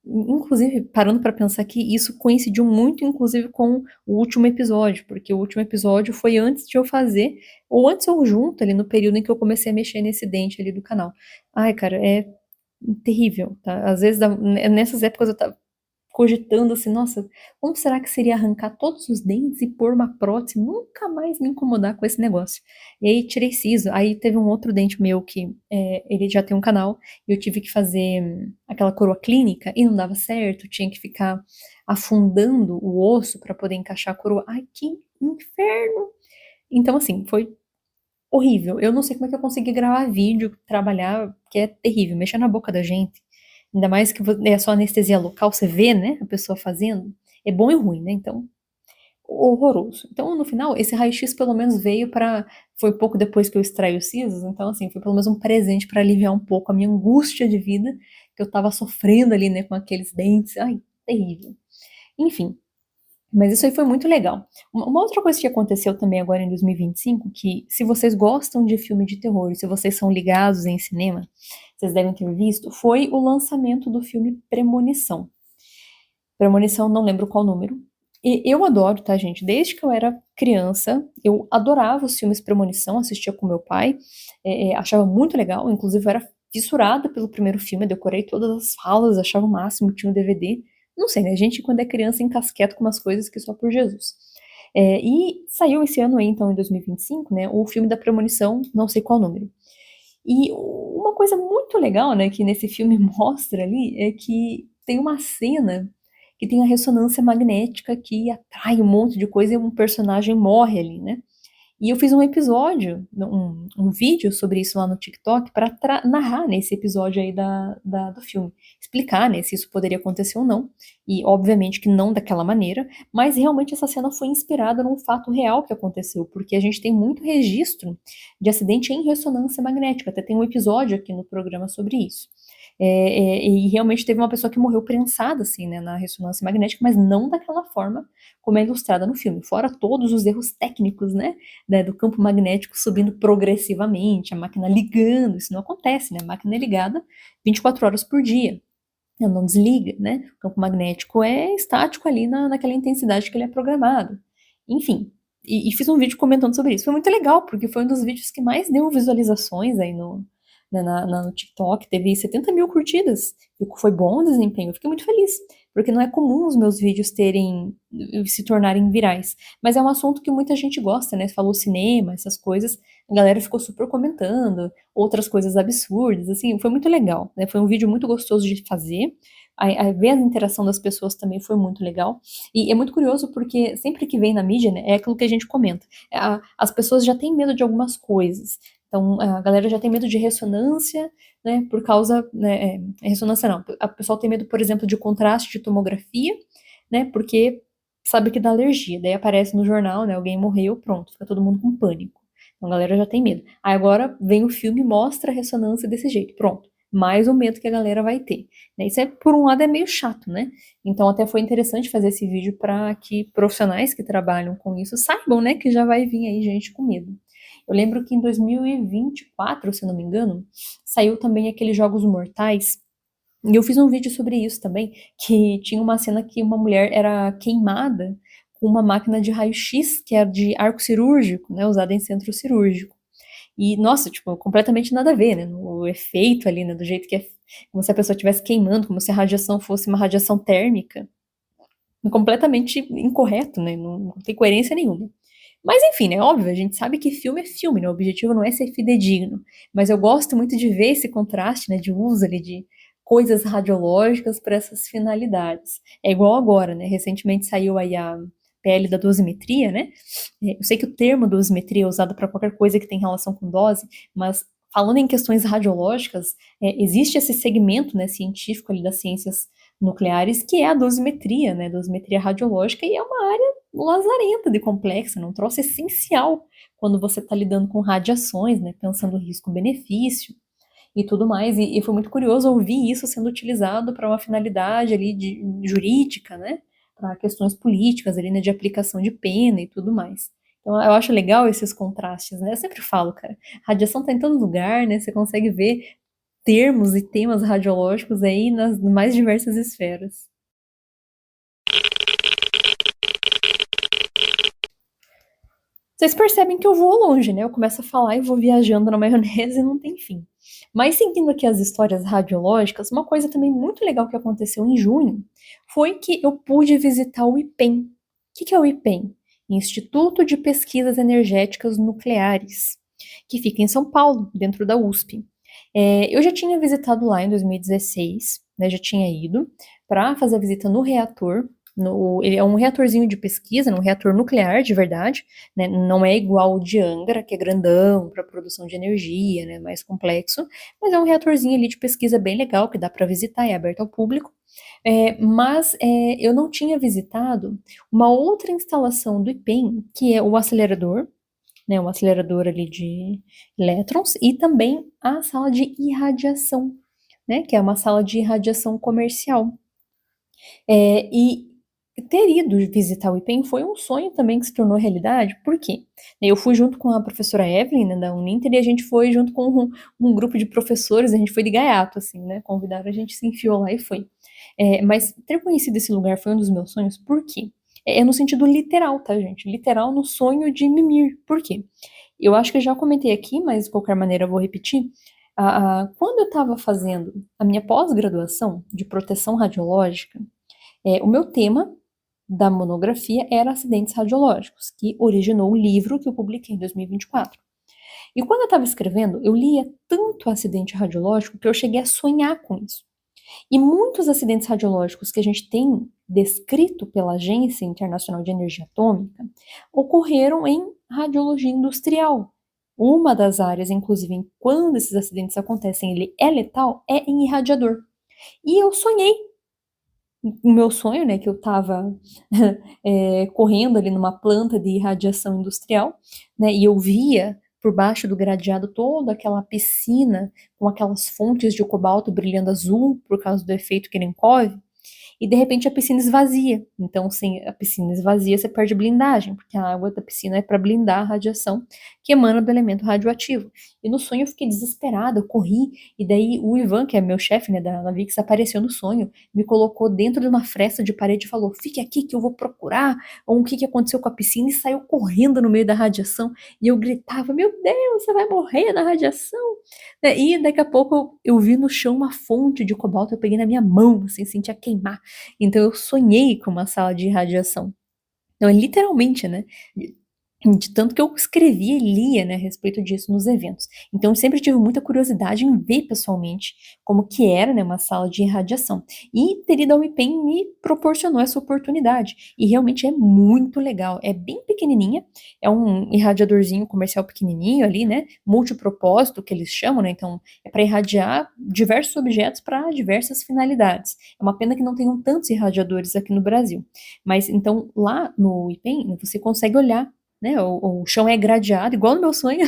Inclusive, parando para pensar que isso coincidiu muito, inclusive, com o último episódio, porque o último episódio foi antes de eu fazer, ou antes ou junto ali no período em que eu comecei a mexer nesse dente ali do canal. Ai, cara, é terrível, tá? Às vezes, nessas épocas eu tava cogitando assim, nossa, como será que seria arrancar todos os dentes e pôr uma prótese, nunca mais me incomodar com esse negócio. E aí tirei siso, aí teve um outro dente meu que ele já tem um canal, e eu tive que fazer aquela coroa clínica e não dava certo, tinha que ficar afundando o osso para poder encaixar a coroa. Ai, que inferno! Então assim, foi horrível. Eu não sei como é que eu consegui gravar vídeo, trabalhar, que é terrível, mexer na boca da gente. Ainda mais que é só anestesia local, você vê, né, a pessoa fazendo. É bom e ruim, né? Então, horroroso. Então, no final, esse raio-x pelo menos veio para. Foi pouco depois que eu extraí os sisos, então, assim, foi pelo menos um presente para aliviar um pouco a minha angústia de vida, que eu tava sofrendo ali, né, com aqueles dentes. Ai, terrível. Enfim, mas isso aí foi muito legal. Uma outra coisa que aconteceu também agora em 2025, que se vocês gostam de filme de terror, se vocês são ligados em cinema, vocês devem ter visto, foi o lançamento do filme Premonição. Premonição, não lembro qual número. E eu adoro, tá, gente? Desde que eu era criança, eu adorava os filmes Premonição, assistia com meu pai, achava muito legal, inclusive eu era fissurada pelo primeiro filme, decorei todas as falas, achava o máximo, tinha um DVD. Não sei, né? A gente, quando é criança, encasqueta com umas coisas que só por Jesus. E saiu esse ano aí, então, em 2025, né? O filme da Premonição, não sei qual número. E uma coisa muito legal, né, que nesse filme mostra ali, é que tem uma cena que tem a ressonância magnética que atrai um monte de coisa e um personagem morre ali, né? E eu fiz um episódio, um vídeo sobre isso lá no TikTok para narrar nesse episódio aí do filme. Explicar, né, se isso poderia acontecer ou não. E, obviamente, que não daquela maneira, mas realmente essa cena foi inspirada num fato real que aconteceu, porque a gente tem muito registro de acidente em ressonância magnética. Até tem um episódio aqui no programa sobre isso. E realmente teve uma pessoa que morreu prensada, assim, né, na ressonância magnética, mas não daquela forma como é ilustrada no filme. Fora todos os erros técnicos, né, do campo magnético subindo progressivamente, a máquina ligando, isso não acontece, né? A máquina é ligada 24 horas por dia. não desliga, né? O campo magnético é estático ali naquela intensidade que ele é programado. Enfim, e fiz um vídeo comentando sobre isso. Foi muito legal, porque foi um dos vídeos que mais deu visualizações aí no TikTok. Teve 70 mil curtidas. E foi bom o desempenho. Eu fiquei muito feliz, porque não é comum os meus vídeos se tornarem virais. Mas é um assunto que muita gente gosta, né? Falou cinema, essas coisas. A galera ficou super comentando, outras coisas absurdas, assim, foi muito legal, né? Foi um vídeo muito gostoso de fazer. Ver a interação das pessoas também foi muito legal. E é muito curioso porque sempre que vem na mídia, né, é aquilo que a gente comenta. As pessoas já têm medo de algumas coisas. Então, a galera já tem medo de ressonância, né, por causa, né, ressonância não. A pessoa tem medo, por exemplo, de contraste de tomografia, né, porque sabe que dá alergia. Daí aparece no jornal, né, alguém morreu, pronto, fica todo mundo com pânico. Então a galera já tem medo. Aí agora vem o filme e mostra a ressonância desse jeito. Pronto. Mais o medo que a galera vai ter. Isso por um lado, é meio chato, né? Então até foi interessante fazer esse vídeo para que profissionais que trabalham com isso saibam, né, que já vai vir aí gente com medo. Eu lembro que em 2024, se não me engano, saiu também aqueles Jogos Mortais. E eu fiz um vídeo sobre isso também, que tinha uma cena que uma mulher era queimada com uma máquina de raio-x, que era de arco cirúrgico, né, usada em centro cirúrgico. E, nossa, tipo, completamente nada a ver, né, o efeito ali, né, do jeito que é, como se a pessoa estivesse queimando, como se a radiação fosse uma radiação térmica, completamente incorreto, né, não tem coerência nenhuma. Mas enfim, né, óbvio, a gente sabe que filme é filme, né, o objetivo não é ser fidedigno, mas eu gosto muito de ver esse contraste, né, de uso ali de coisas radiológicas para essas finalidades. É igual agora, né, recentemente saiu aí a PL da dosimetria, né, eu sei que o termo dosimetria é usado para qualquer coisa que tem relação com dose, mas falando em questões radiológicas, existe esse segmento, né, científico ali das ciências nucleares, que é a dosimetria, né, dosimetria radiológica, e é uma área lazarenta de complexa, né, um troço essencial quando você está lidando com radiações, né, pensando risco-benefício e tudo mais, e foi muito curioso ouvir isso sendo utilizado para uma finalidade ali jurídica, né, para questões políticas ali, né, de aplicação de pena e tudo mais. Então eu acho legal esses contrastes, né, eu sempre falo, cara, radiação está em todo lugar, né, você consegue ver termos e temas radiológicos aí nas mais diversas esferas. Vocês percebem que eu vou longe, né? Eu começo a falar e vou viajando na maionese e não tem fim. Mas seguindo aqui as histórias radiológicas, uma coisa também muito legal que aconteceu em junho foi que eu pude visitar o IPEM. O que é o IPEM? Instituto de Pesquisas Energéticas Nucleares, que fica em São Paulo, dentro da USP. Eu já tinha visitado lá em 2016, né, já tinha ido para fazer a visita no reator. Ele é um reatorzinho de pesquisa, um reator nuclear de verdade, né, não é igual o de Angra, que é grandão para produção de energia, né, mais complexo, mas é um reatorzinho ali de pesquisa bem legal que dá para visitar, é aberto ao público. Mas eu não tinha visitado uma outra instalação do IPEM, que é o acelerador, né, um acelerador ali de elétrons, e também a sala de irradiação, né, que é uma sala de irradiação comercial. E ter ido visitar o IPEM foi um sonho também que se tornou realidade, por quê? Eu fui junto com a professora Evelyn, né, da Uninter, e a gente foi junto com um grupo de professores, a gente foi de gaiato, assim, né, convidaram, a gente se enfiou lá e foi. Mas ter conhecido esse lugar foi um dos meus sonhos, por quê? É no sentido literal, tá, gente? Literal no sonho de mimir. Por quê? Eu acho que eu já comentei aqui, mas de qualquer maneira eu vou repetir. Quando eu estava fazendo a minha pós-graduação de proteção radiológica, o meu tema da monografia era acidentes radiológicos, que originou o livro que eu publiquei em 2024. E quando eu estava escrevendo, eu lia tanto acidente radiológico que eu cheguei a sonhar com isso. E muitos acidentes radiológicos que a gente tem descrito pela Agência Internacional de Energia Atômica ocorreram em radiologia industrial. Uma das áreas, inclusive, em quando esses acidentes acontecem, ele é letal, é em irradiador. E eu sonhei o meu sonho, né, que eu estava correndo ali numa planta de irradiação industrial, né, e eu via por baixo do gradeado toda aquela piscina com aquelas fontes de cobalto brilhando azul por causa do efeito Cherenkov, e de repente a piscina esvazia. Então, sem a piscina esvazia, você perde blindagem, porque a água da piscina é para blindar a radiação que emana do elemento radioativo. E no sonho eu fiquei desesperada, eu corri, e daí o Ivan, que é meu chefe, né, da Vix, apareceu no sonho, me colocou dentro de uma fresta de parede e falou: fique aqui que eu vou procurar ou o que aconteceu com a piscina, e saiu correndo no meio da radiação, e eu gritava: meu Deus, você vai morrer na radiação, né? E daqui a pouco eu vi no chão uma fonte de cobalto, eu peguei na minha mão, assim, sentia queimar. Então eu sonhei com uma sala de radiação. Então, é literalmente, né? De tanto que eu escrevia e lia, né, a respeito disso nos eventos. Então, eu sempre tive muita curiosidade em ver pessoalmente como que era, né, uma sala de irradiação. E ter ido ao IPEM me proporcionou essa oportunidade. E realmente é muito legal. É bem pequenininha, é um irradiadorzinho comercial pequenininho ali, né, multipropósito que eles chamam, né, então é para irradiar diversos objetos para diversas finalidades. É uma pena que não tenham tantos irradiadores aqui no Brasil. Mas então lá no IPEM você consegue olhar, né? O chão é gradeado, igual no meu sonho,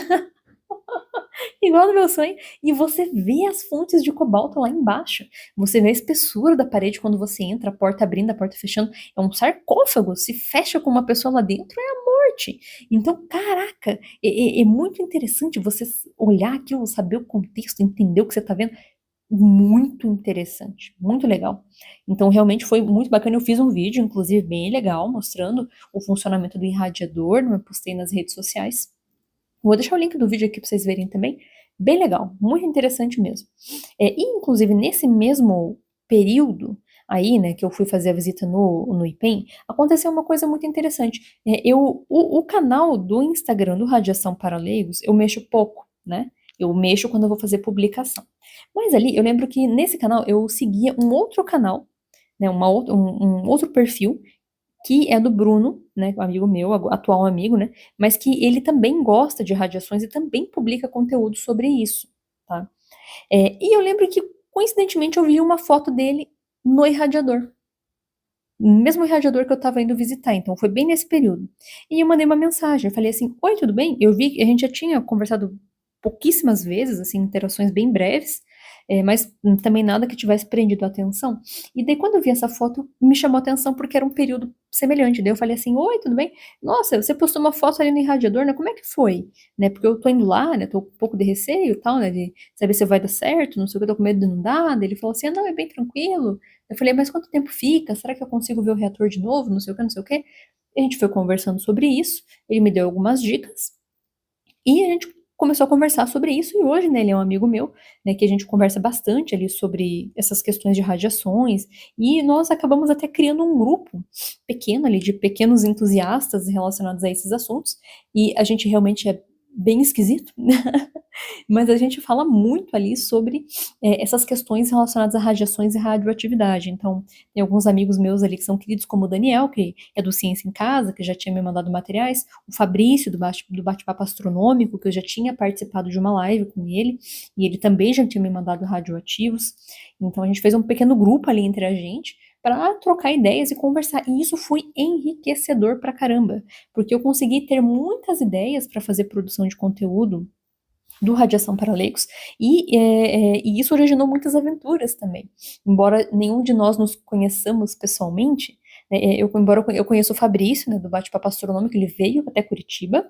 igual no meu sonho, e você vê as fontes de cobalto lá embaixo. Você vê a espessura da parede quando você entra, a porta abrindo, a porta fechando. É um sarcófago, se fecha com uma pessoa lá dentro, é a morte. Então, caraca, é muito interessante você olhar aquilo, saber o contexto, entender o que você tá vendo. Muito interessante, muito legal. Então, realmente foi muito bacana. Eu fiz um vídeo, inclusive, bem legal, mostrando o funcionamento do irradiador, eu postei nas redes sociais. Vou deixar o link do vídeo aqui para vocês verem também. Bem legal, muito interessante mesmo. E, inclusive, nesse mesmo período aí, né, que eu fui fazer a visita no IPEM, aconteceu uma coisa muito interessante. O canal do Instagram do Radiação para Leigos, eu mexo pouco, né? Eu mexo quando eu vou fazer publicação. Mas ali, eu lembro que nesse canal eu seguia um outro canal, né, um outro perfil, que é do Bruno, né, um amigo meu, atual amigo, né, mas que ele também gosta de radiações e também publica conteúdo sobre isso, tá? E eu lembro que, coincidentemente, eu vi uma foto dele no irradiador. Mesmo irradiador que eu tava indo visitar, então foi bem nesse período. E eu mandei uma mensagem, eu falei assim: oi, tudo bem? Eu vi que a gente já tinha conversado pouquíssimas vezes, assim, interações bem breves, mas também nada que tivesse prendido a atenção. E daí, quando eu vi essa foto, me chamou a atenção porque era um período semelhante. Daí eu falei assim: oi, tudo bem? Nossa, você postou uma foto ali no irradiador, né? Como é que foi? Né? Porque eu tô indo lá, né? Tô com um pouco de receio e tal, né? De saber se vai dar certo, não sei o que, eu tô com medo de não dar. Daí ele falou assim: ah, não, é bem tranquilo. Eu falei: mas quanto tempo fica? Será que eu consigo ver o reator de novo? Não sei o que, não sei o que. A gente foi conversando sobre isso, ele me deu algumas dicas, e a gente começou a conversar sobre isso, e hoje, né, ele é um amigo meu, né, que a gente conversa bastante ali sobre essas questões de radiações, e nós acabamos até criando um grupo pequeno ali, de pequenos entusiastas relacionados a esses assuntos, e a gente realmente é bem esquisito, mas a gente fala muito ali sobre essas questões relacionadas a radiações e radioatividade. Então, tem alguns amigos meus ali que são queridos, como o Daniel, que é do Ciência em Casa, que já tinha me mandado materiais, o Fabrício, do Bate-Papo Astronômico, que eu já tinha participado de uma live com ele, e ele também já tinha me mandado radioativos. Então, a gente fez um pequeno grupo ali entre a gente, para trocar ideias e conversar. E isso foi enriquecedor pra caramba, porque eu consegui ter muitas ideias para fazer produção de conteúdo do Radiação para Leigos, e isso originou muitas aventuras também. Embora nenhum de nós nos conheçamos pessoalmente, né, embora eu conheça o Fabrício, né, do Bate-Papo Astronômico, ele veio até Curitiba,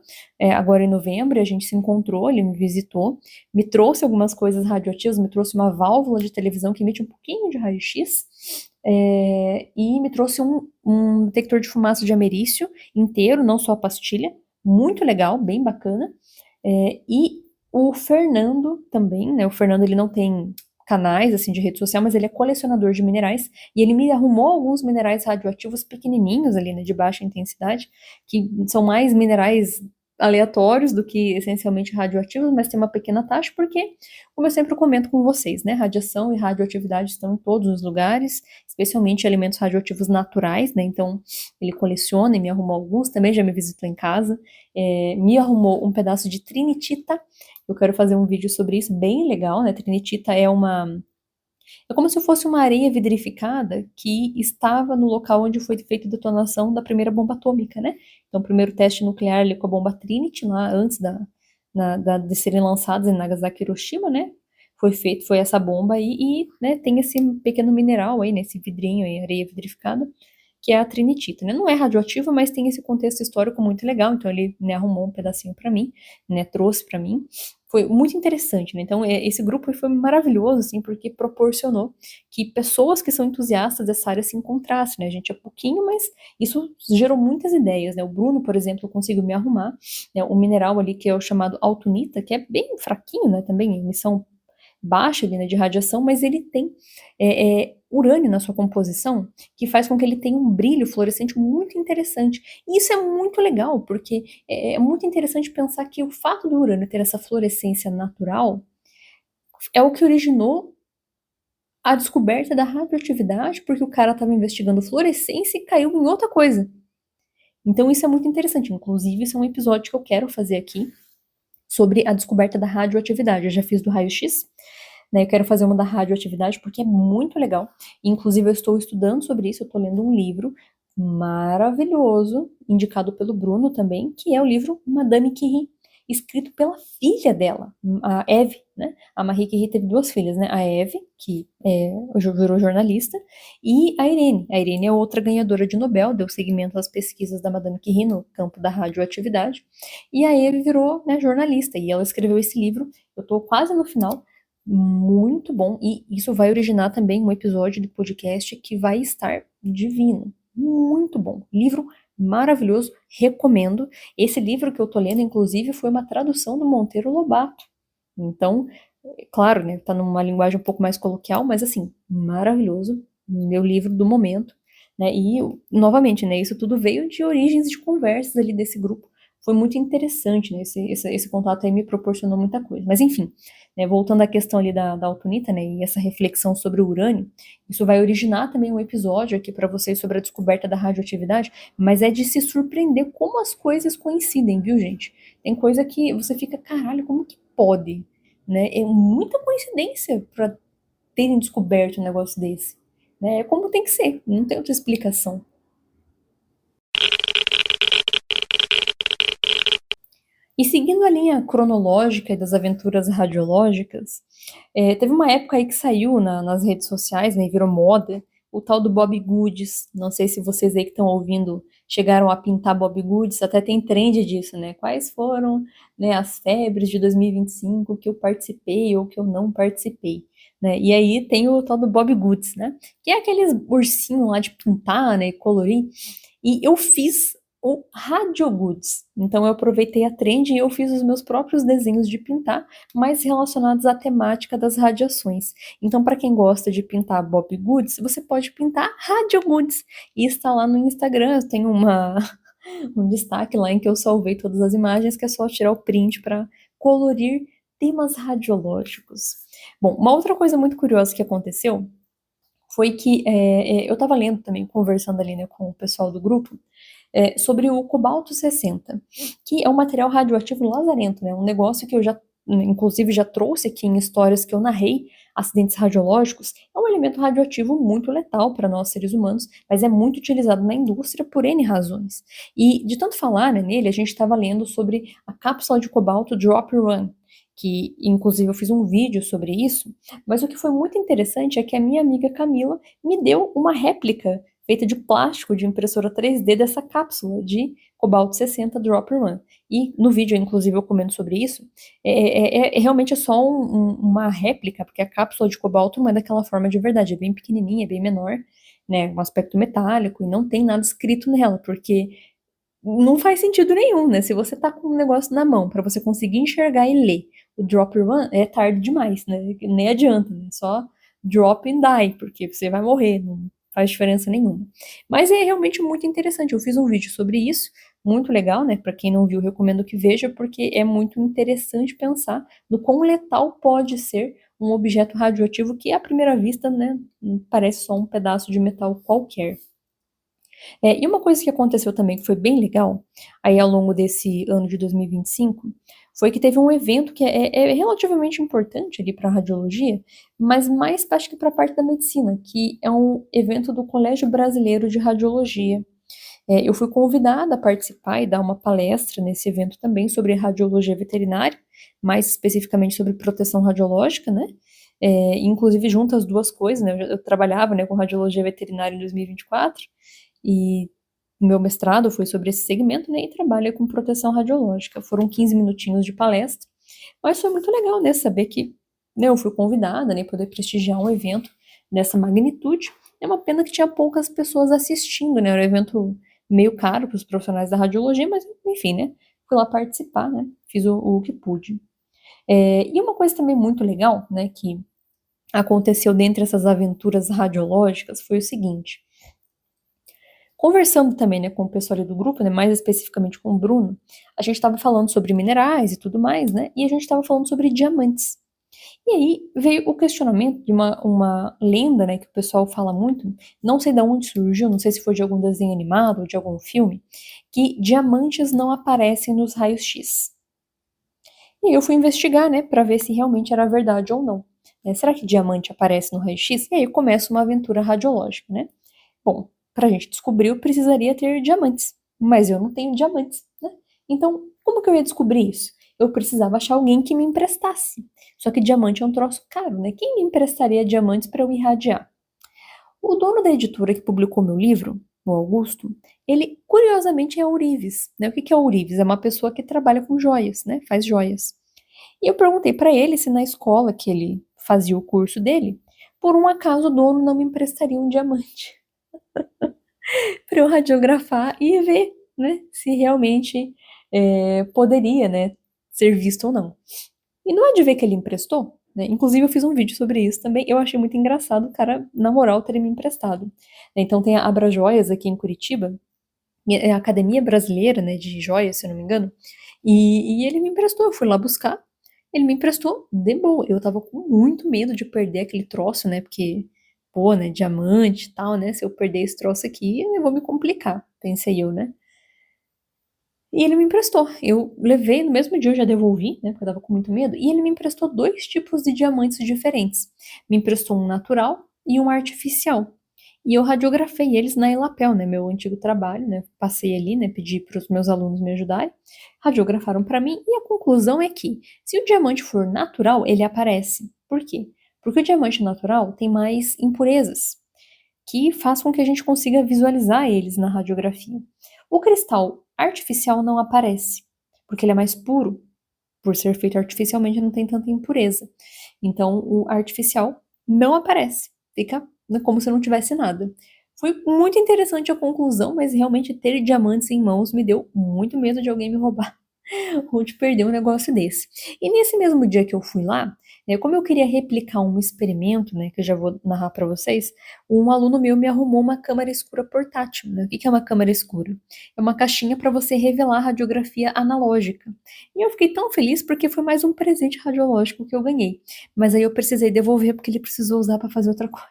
agora em novembro, a gente se encontrou, ele me visitou, me trouxe algumas coisas radioativas, me trouxe uma válvula de televisão que emite um pouquinho de raio-x, e me trouxe um detector de fumaça de americium inteiro, não só a pastilha, muito legal, bem bacana, e o Fernando também, né? O Fernando, ele não tem canais assim de rede social, mas ele é colecionador de minerais e ele me arrumou alguns minerais radioativos pequenininhos ali, né, de baixa intensidade, que são mais minerais aleatórios do que essencialmente radioativos, mas tem uma pequena taxa porque, como eu sempre comento com vocês, né, radiação e radioatividade estão em todos os lugares, especialmente alimentos radioativos naturais, né? Então ele coleciona e me arrumou alguns, também já me visitou em casa, me arrumou um pedaço de trinitita. Eu quero fazer um vídeo sobre isso, bem legal, né? Trinitita é como se fosse uma areia vidrificada que estava no local onde foi feita a detonação da primeira bomba atômica, né? Então, o primeiro teste nuclear ali com a bomba Trinity, lá antes de serem lançados em Nagasaki e Hiroshima, né? foi essa bomba aí e, né, tem esse pequeno mineral aí, nesse vidrinho aí, areia vidrificada, que é a trinitita, né? Não é radioativa, mas tem esse contexto histórico muito legal, então ele, né, arrumou um pedacinho para mim, né, trouxe para mim. Foi muito interessante, né? Então, esse grupo foi maravilhoso, assim, porque proporcionou que pessoas que são entusiastas dessa área se encontrassem, né? A gente é pouquinho, mas isso gerou muitas ideias, né? O Bruno, por exemplo, conseguiu me arrumar, né, um mineral ali que é o chamado autunita, que é bem fraquinho, né? Também emissão baixa ali, né, de radiação, mas ele tem urânio na sua composição, que faz com que ele tenha um brilho fluorescente muito interessante. E isso é muito legal, porque é muito interessante pensar que o fato do urânio ter essa fluorescência natural é o que originou a descoberta da radioatividade, porque o cara estava investigando fluorescência e caiu em outra coisa. Então isso é muito interessante. Inclusive, isso é um episódio que eu quero fazer aqui sobre a descoberta da radioatividade. Eu já fiz do raio-x, né? Eu quero fazer uma da radioatividade porque é muito legal. Inclusive, eu estou estudando sobre isso, eu estou lendo um livro maravilhoso, indicado pelo Bruno também, que é o livro Madame Curie, escrito pela filha dela, a Eve, né? A Marie Curie teve duas filhas, né? A Eve, que virou jornalista, e a Irene. A Irene é outra ganhadora de Nobel, deu seguimento às pesquisas da Madame Curie no campo da radioatividade, e a Eve virou, né, jornalista, e ela escreveu esse livro, eu estou quase no final, muito bom, e isso vai originar também um episódio de podcast que vai estar divino, muito bom, livro maravilhoso, recomendo. Esse livro que eu tô lendo, inclusive, foi uma tradução do Monteiro Lobato, então, claro, né, tá numa linguagem um pouco mais coloquial, mas assim, maravilhoso, meu livro do momento, né, e novamente, né, isso tudo veio de origens de conversas ali desse grupo, foi muito interessante, né, esse contato aí me proporcionou muita coisa, mas enfim, né, voltando à questão ali da autunita, né, e essa reflexão sobre o urânio, isso vai originar também um episódio aqui para vocês sobre a descoberta da radioatividade, mas é de se surpreender como as coisas coincidem, viu, gente? Tem coisa que você fica, caralho, como que pode? Né? É muita coincidência para terem descoberto um negócio desse. Né? É como tem que ser, não tem outra explicação. E seguindo a linha cronológica das aventuras radiológicas, teve uma época aí que saiu nas redes sociais, né, e virou moda, o tal do Bob Goods. Não sei se vocês aí que estão ouvindo chegaram a pintar Bob Goods, até tem trend disso, né? Quais foram, né, as febres de 2025 que eu participei ou que eu não participei, né? E aí tem o tal do Bob Goods, né? Que é aqueles ursinhos lá de pintar, né, e colorir. E eu fiz o Radio Goods. Então eu aproveitei a trend e eu fiz os meus próprios desenhos de pintar, mais relacionados à temática das radiações. Então, para quem gosta de pintar Bob Goods, você pode pintar Radio Goods. E está lá no Instagram, eu tenho um destaque lá em que eu salvei todas as imagens, que é só tirar o print para colorir temas radiológicos. Bom, uma outra coisa muito curiosa que aconteceu foi que eu estava lendo também, conversando ali, né, com o pessoal do grupo, sobre o cobalto 60, que é um material radioativo lazarento, né? Um negócio que eu já, inclusive, já trouxe aqui em histórias que eu narrei, acidentes radiológicos. É um elemento radioativo muito letal para nós seres humanos, mas é muito utilizado na indústria por N razões. E de tanto falar, né, nele, a gente estava lendo sobre a cápsula de cobalto Drop Run, que inclusive eu fiz um vídeo sobre isso, mas o que foi muito interessante é que a minha amiga Camila me deu uma réplica feita de plástico de impressora 3D dessa cápsula de cobalto 60 Drop One. E no vídeo, inclusive, eu comento sobre isso. Realmente é só uma réplica, porque a cápsula de cobalto não é daquela forma de verdade, é bem pequenininha, é bem menor, né, um aspecto metálico, e não tem nada escrito nela, porque não faz sentido nenhum, né? Se você tá com um negócio na mão para você conseguir enxergar e ler o drop one, é tarde demais, né? Nem adianta, né? Só drop and die, porque você vai morrer, não faz diferença nenhuma. Mas é realmente muito interessante. Eu fiz um vídeo sobre isso, muito legal, né? Para quem não viu, recomendo que veja, porque é muito interessante pensar no quão letal pode ser um objeto radioativo que, à primeira vista, né, parece só um pedaço de metal qualquer. E uma coisa que aconteceu também que foi bem legal, aí ao longo desse ano de 2025, foi que teve um evento que é relativamente importante ali para a radiologia, mas mais acho que para a parte da medicina, que é um evento do Colégio Brasileiro de Radiologia. Eu fui convidada a participar e dar uma palestra nesse evento também sobre radiologia veterinária, mais especificamente sobre proteção radiológica, né? Inclusive junto as duas coisas, né? Eu trabalhava, né, com radiologia veterinária em 2024 e o meu mestrado foi sobre esse segmento, né? E trabalho com proteção radiológica. Foram 15 minutinhos de palestra, mas foi muito legal, né? Saber que, né, eu fui convidada, né? Poder prestigiar um evento dessa magnitude. É uma pena que tinha poucas pessoas assistindo, né? Era um evento meio caro para os profissionais da radiologia, mas enfim, né? Fui lá participar, né? Fiz o que pude. E uma coisa também muito legal, né? Que aconteceu dentre essas aventuras radiológicas foi o seguinte. Conversando também, né, com o pessoal ali do grupo, né, mais especificamente com o Bruno, a gente estava falando sobre minerais e tudo mais, né, e a gente estava falando sobre diamantes. E aí veio o questionamento de uma lenda, né, que o pessoal fala muito, não sei de onde surgiu, não sei se foi de algum desenho animado ou de algum filme, que diamantes não aparecem nos raios-x. E eu fui investigar, né, para ver se realmente era verdade ou não. Será que diamante aparece no raio-x? E aí começa uma aventura radiológica, né? Bom, para a gente descobrir, eu precisaria ter diamantes, mas eu não tenho diamantes, né? Então, como que eu ia descobrir isso? Eu precisava achar alguém que me emprestasse. Só que diamante é um troço caro, né? Quem me emprestaria diamantes para eu irradiar? O dono da editora que publicou meu livro, o Augusto, ele curiosamente é ourives, né? O que que é ourives? É uma pessoa que trabalha com joias, né? Faz joias. E eu perguntei para ele se na escola que ele fazia o curso dele, por um acaso o dono não me emprestaria um diamante para eu radiografar e ver, né, se realmente poderia, né, ser visto ou não. E não é de ver que ele emprestou, né? Inclusive eu fiz um vídeo sobre isso também. Eu achei muito engraçado o cara, na moral, ter me emprestado. Então tem a Abra Joias aqui em Curitiba, é a Academia Brasileira, né, de Joias, se eu não me engano. E ele me emprestou, eu fui lá buscar. Ele me emprestou de boa. Eu tava com muito medo de perder aquele troço, né? Porque, pô, né, diamante e tal, né? Se eu perder esse troço aqui, eu vou me complicar, pensei eu, né? E ele me emprestou. Eu levei, no mesmo dia eu já devolvi, né? Porque eu tava com muito medo. E ele me emprestou dois tipos de diamantes diferentes. Me emprestou um natural e um artificial. E eu radiografei eles na Elapel, né? Meu antigo trabalho, né? Passei ali, né? Pedi para os meus alunos me ajudarem. Radiografaram para mim. E a conclusão é que, se o diamante for natural, ele aparece. Por quê? Porque o diamante natural tem mais impurezas que faz com que a gente consiga visualizar eles na radiografia. O cristal artificial não aparece, porque ele é mais puro. Por ser feito artificialmente, não tem tanta impureza. Então, o artificial não aparece. Fica como se não tivesse nada. Foi muito interessante a conclusão, mas realmente ter diamantes em mãos me deu muito medo de alguém me roubar ou de perder um negócio desse. E nesse mesmo dia que eu fui lá, como eu queria replicar um experimento, né, que eu já vou narrar para vocês, um aluno meu me arrumou uma câmera escura portátil. Né? O que é uma câmera escura? É uma caixinha para você revelar a radiografia analógica. E eu fiquei tão feliz porque foi mais um presente radiológico que eu ganhei. Mas aí eu precisei devolver porque ele precisou usar para fazer outra coisa.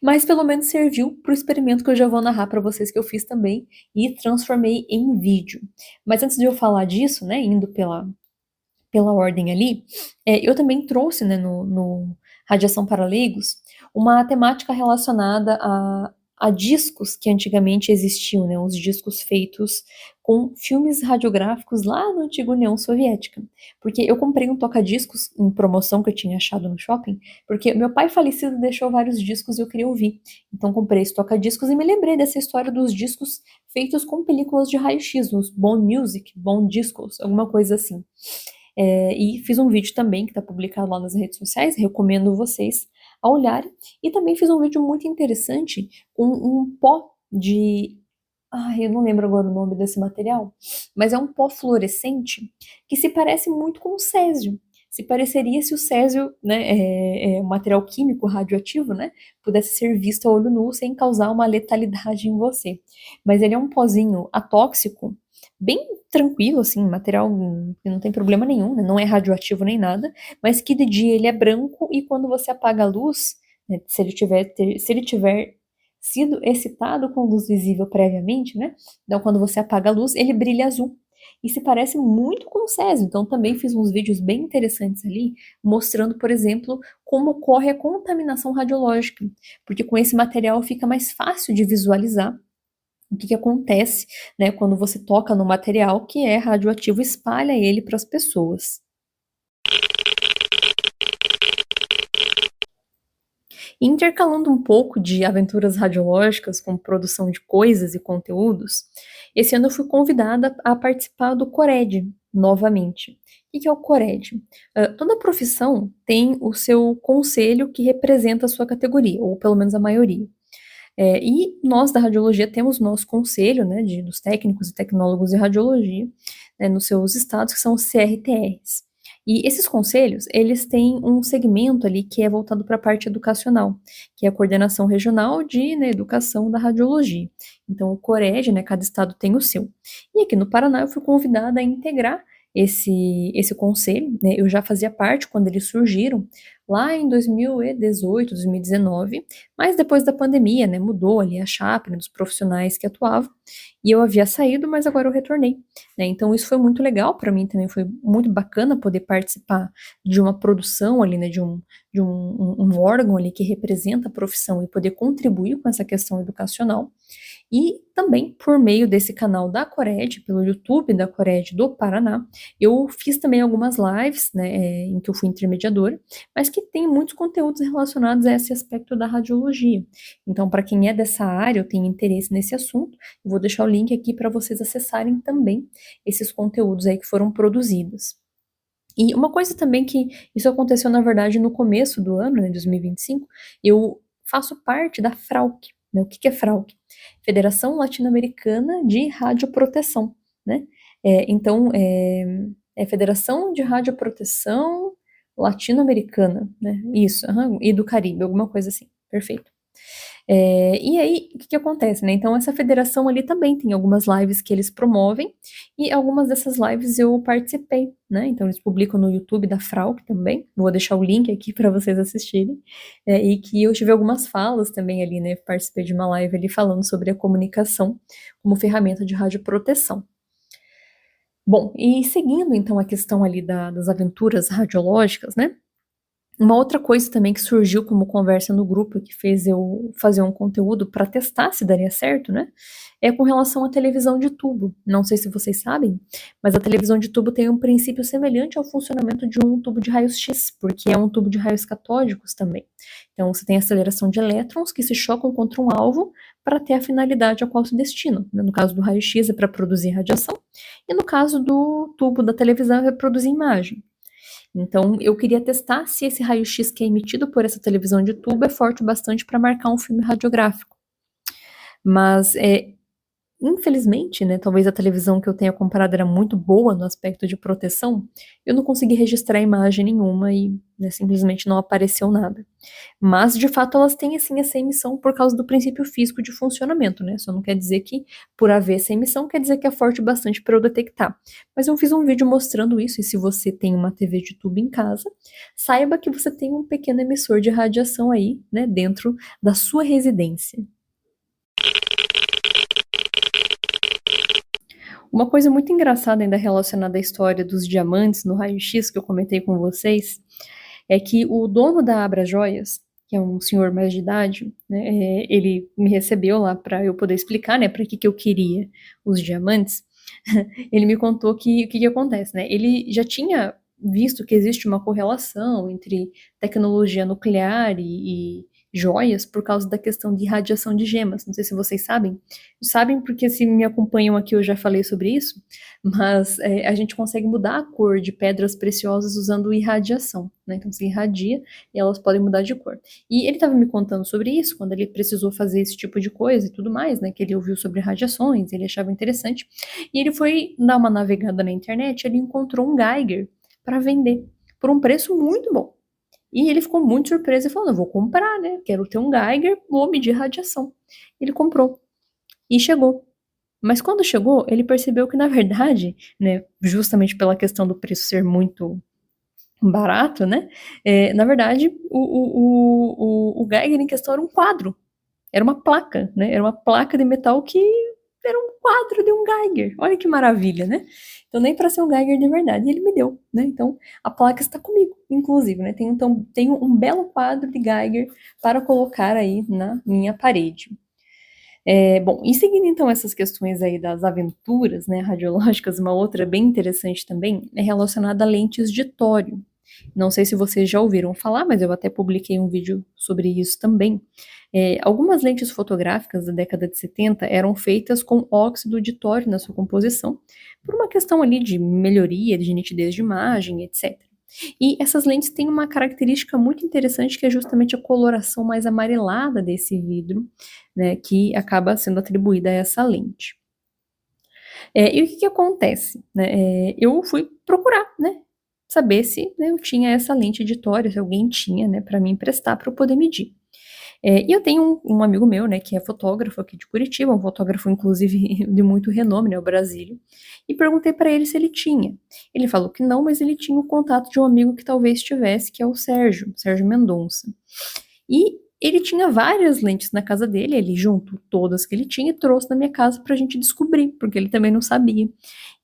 Mas pelo menos serviu para o experimento que eu já vou narrar para vocês que eu fiz também e transformei em vídeo. Mas antes de eu falar disso, né, indo pela ordem ali, eu também trouxe, né, no Radiação para Leigos, uma temática relacionada a discos que antigamente existiam, né, os discos feitos com filmes radiográficos lá na antiga União Soviética. Porque eu comprei um toca-discos em promoção que eu tinha achado no shopping, porque meu pai falecido deixou vários discos e eu queria ouvir. Então comprei esse toca-discos e me lembrei dessa história dos discos feitos com películas de raio-x, os Bone Music, Bone Discos, alguma coisa assim. E fiz um vídeo também que está publicado lá nas redes sociais, recomendo vocês a olharem. E também fiz um vídeo muito interessante com um pó de. Ai, eu não lembro agora o nome desse material, mas é um pó fluorescente que se parece muito com o césio. Se pareceria se o césio, né, um material químico radioativo, né, pudesse ser visto a olho nu sem causar uma letalidade em você. Mas ele é um pozinho atóxico, bem tranquilo, assim, material que não tem problema nenhum, né, não é radioativo nem nada, mas que de dia ele é branco e quando você apaga a luz, né, se ele tiver sido excitado com luz visível previamente, né? Então, quando você apaga a luz, ele brilha azul. E se parece muito com o césio. Então, também fiz uns vídeos bem interessantes ali, mostrando, por exemplo, como ocorre a contaminação radiológica. Porque com esse material fica mais fácil de visualizar, o que que acontece, né, quando você toca no material que é radioativo e espalha ele para as pessoas. Intercalando um pouco de aventuras radiológicas com produção de coisas e conteúdos, esse ano eu fui convidada a participar do CORED novamente. O que é o CORED? Toda profissão tem o seu conselho que representa a sua categoria, ou pelo menos a maioria. E nós da radiologia temos o nosso conselho, né, dos técnicos e tecnólogos de radiologia, né, nos seus estados, que são os CRTRs. E esses conselhos, eles têm um segmento ali que é voltado para a parte educacional, que é a coordenação regional de, né, educação da radiologia. Então, o CORED, né, cada estado tem o seu. E aqui no Paraná eu fui convidada a integrar esse conselho, né, eu já fazia parte quando eles surgiram, lá em 2018, 2019, mas depois da pandemia, né, mudou ali a chapa, né, dos profissionais que atuavam, e eu havia saído, mas agora eu retornei, né? Então isso foi muito legal para mim também, foi muito bacana poder participar de uma produção ali, né, de um órgão ali que representa a profissão e poder contribuir com essa questão educacional. E também por meio desse canal da Cored, pelo YouTube da Cored do Paraná, eu fiz também algumas lives, né, em que eu fui intermediadora, mas que tem muitos conteúdos relacionados a esse aspecto da radiologia. Então, para quem é dessa área ou tem interesse nesse assunto, eu vou deixar o link aqui para vocês acessarem também esses conteúdos aí que foram produzidos. E uma coisa também que isso aconteceu, na verdade, no começo do ano, né, 2025, eu faço parte da FRAUC, né? O que que é FRAUC? Federação Latino-Americana de Radioproteção, né? Então, é Federação de Radioproteção Latino-Americana, né? Isso, e do Caribe, alguma coisa assim, perfeito. E aí, o que que acontece, né? Então, essa federação ali também tem algumas lives que eles promovem, e algumas dessas lives eu participei, né? Então, eles publicam no YouTube da Frauc também, vou deixar o link aqui para vocês assistirem, e que eu tive algumas falas também ali, né? Participei de uma live ali falando sobre a comunicação como ferramenta de radioproteção. Bom, e seguindo então a questão ali das aventuras radiológicas, né? Uma outra coisa também que surgiu como conversa no grupo, que fez eu fazer um conteúdo para testar se daria certo, né? É com relação à televisão de tubo. Não sei se vocês sabem, mas a televisão de tubo tem um princípio semelhante ao funcionamento de um tubo de raios-x, porque é um tubo de raios catódicos também. Então você tem aceleração de elétrons que se chocam contra um alvo para ter a finalidade a qual se destinam. No caso do raio-x é para produzir radiação, e no caso do tubo da televisão é para produzir imagem. Então, eu queria testar se esse raio-x que é emitido por essa televisão de tubo é forte o bastante para marcar um filme radiográfico. Mas, infelizmente, né, talvez a televisão que eu tenha comprado era muito boa no aspecto de proteção, eu não consegui registrar imagem nenhuma e, né, simplesmente não apareceu nada. Mas, de fato, elas têm, assim, essa emissão por causa do princípio físico de funcionamento, né? Só não quer dizer que, por haver essa emissão, quer dizer que é forte o bastante para eu detectar. Mas eu fiz um vídeo mostrando isso, e se você tem uma TV de tubo em casa, saiba que você tem um pequeno emissor de radiação aí, né, dentro da sua residência. Uma coisa muito engraçada ainda relacionada à história dos diamantes no raio-x que eu comentei com vocês, é que o dono da Abra Joias, que é um senhor mais de idade, né, ele me recebeu lá para eu poder explicar, né, para que eu queria os diamantes. Ele me contou que o que acontece, né? Ele já tinha visto que existe uma correlação entre tecnologia nuclear e joias por causa da questão de radiação de gemas. Não sei se vocês sabem. Sabem porque se me acompanham aqui eu já falei sobre isso, mas a gente consegue mudar a cor de pedras preciosas usando irradiação, né? Então se irradia e elas podem mudar de cor. E ele estava me contando sobre isso quando ele precisou fazer esse tipo de coisa e tudo mais, né? Que ele ouviu sobre radiações, ele achava interessante. E ele foi dar uma navegada na internet, ele encontrou um Geiger para vender por um preço muito bom. E ele ficou muito surpreso e falou: eu vou comprar, né? Quero ter um Geiger, vou medir radiação. Ele comprou e chegou. Mas quando chegou, ele percebeu que, na verdade, né, justamente pela questão do preço ser muito barato, né? Na verdade, o Geiger em questão era um quadro. Era uma placa, né? Era uma placa de metal que era um quadro de um Geiger. Olha que maravilha, né? Então, nem para ser um Geiger de verdade. E ele me deu, né? Então, a placa está comigo, inclusive, né? Tenho um belo quadro de Geiger para colocar aí na minha parede. Bom, e seguindo então essas questões aí das aventuras, né, radiológicas, uma outra bem interessante também é relacionada a lentes de tório. Não sei se vocês já ouviram falar, mas eu até publiquei um vídeo sobre isso também. Algumas lentes fotográficas da década de 70 eram feitas com óxido de tório na sua composição, por uma questão ali de melhoria de nitidez de imagem, etc. E essas lentes têm uma característica muito interessante que é justamente a coloração mais amarelada desse vidro, né, que acaba sendo atribuída a essa lente. E o que que acontece, né, eu fui procurar, né, saber se, né, eu tinha essa lente de tório, se alguém tinha, né, para me emprestar para eu poder medir. E eu tenho um amigo meu, né, que é fotógrafo aqui de Curitiba, um fotógrafo inclusive de muito renome, né, o Brasílio, e perguntei para ele se ele tinha. Ele falou que não, mas ele tinha o contato de um amigo que talvez tivesse, que é o Sérgio Mendonça. E ele tinha várias lentes na casa dele, ele juntou todas que ele tinha e trouxe na minha casa pra gente descobrir, porque ele também não sabia.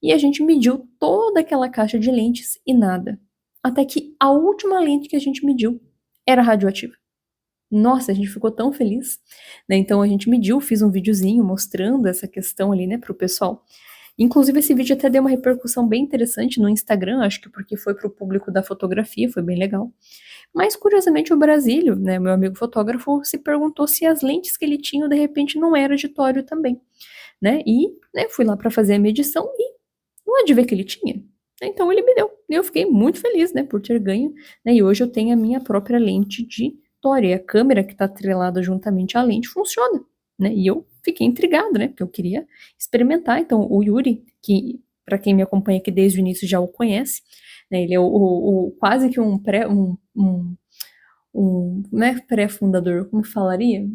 E a gente mediu toda aquela caixa de lentes e nada. Até que a última lente que a gente mediu era radioativa. Nossa, a gente ficou tão feliz, né? Então a gente mediu, fiz um videozinho mostrando essa questão ali, né, pro pessoal. Inclusive esse vídeo até deu uma repercussão bem interessante no Instagram, acho que porque foi pro público da fotografia, foi bem legal. Mas curiosamente o Brasílio, né, meu amigo fotógrafo, se perguntou se as lentes que ele tinha de repente não era de tório também, né? E, né, fui lá para fazer a medição e não é de ver que ele tinha. Então ele me deu. E eu fiquei muito feliz, né, por ter ganho, né? E hoje eu tenho a minha própria lente de tório. E a câmera que está atrelada juntamente à lente funciona, né? E eu fiquei intrigada, né? Porque eu queria experimentar. Então o Yuri, que para quem me acompanha aqui desde o início já o conhece, né? Ele é quase que um pré não é pré-fundador, como falaria?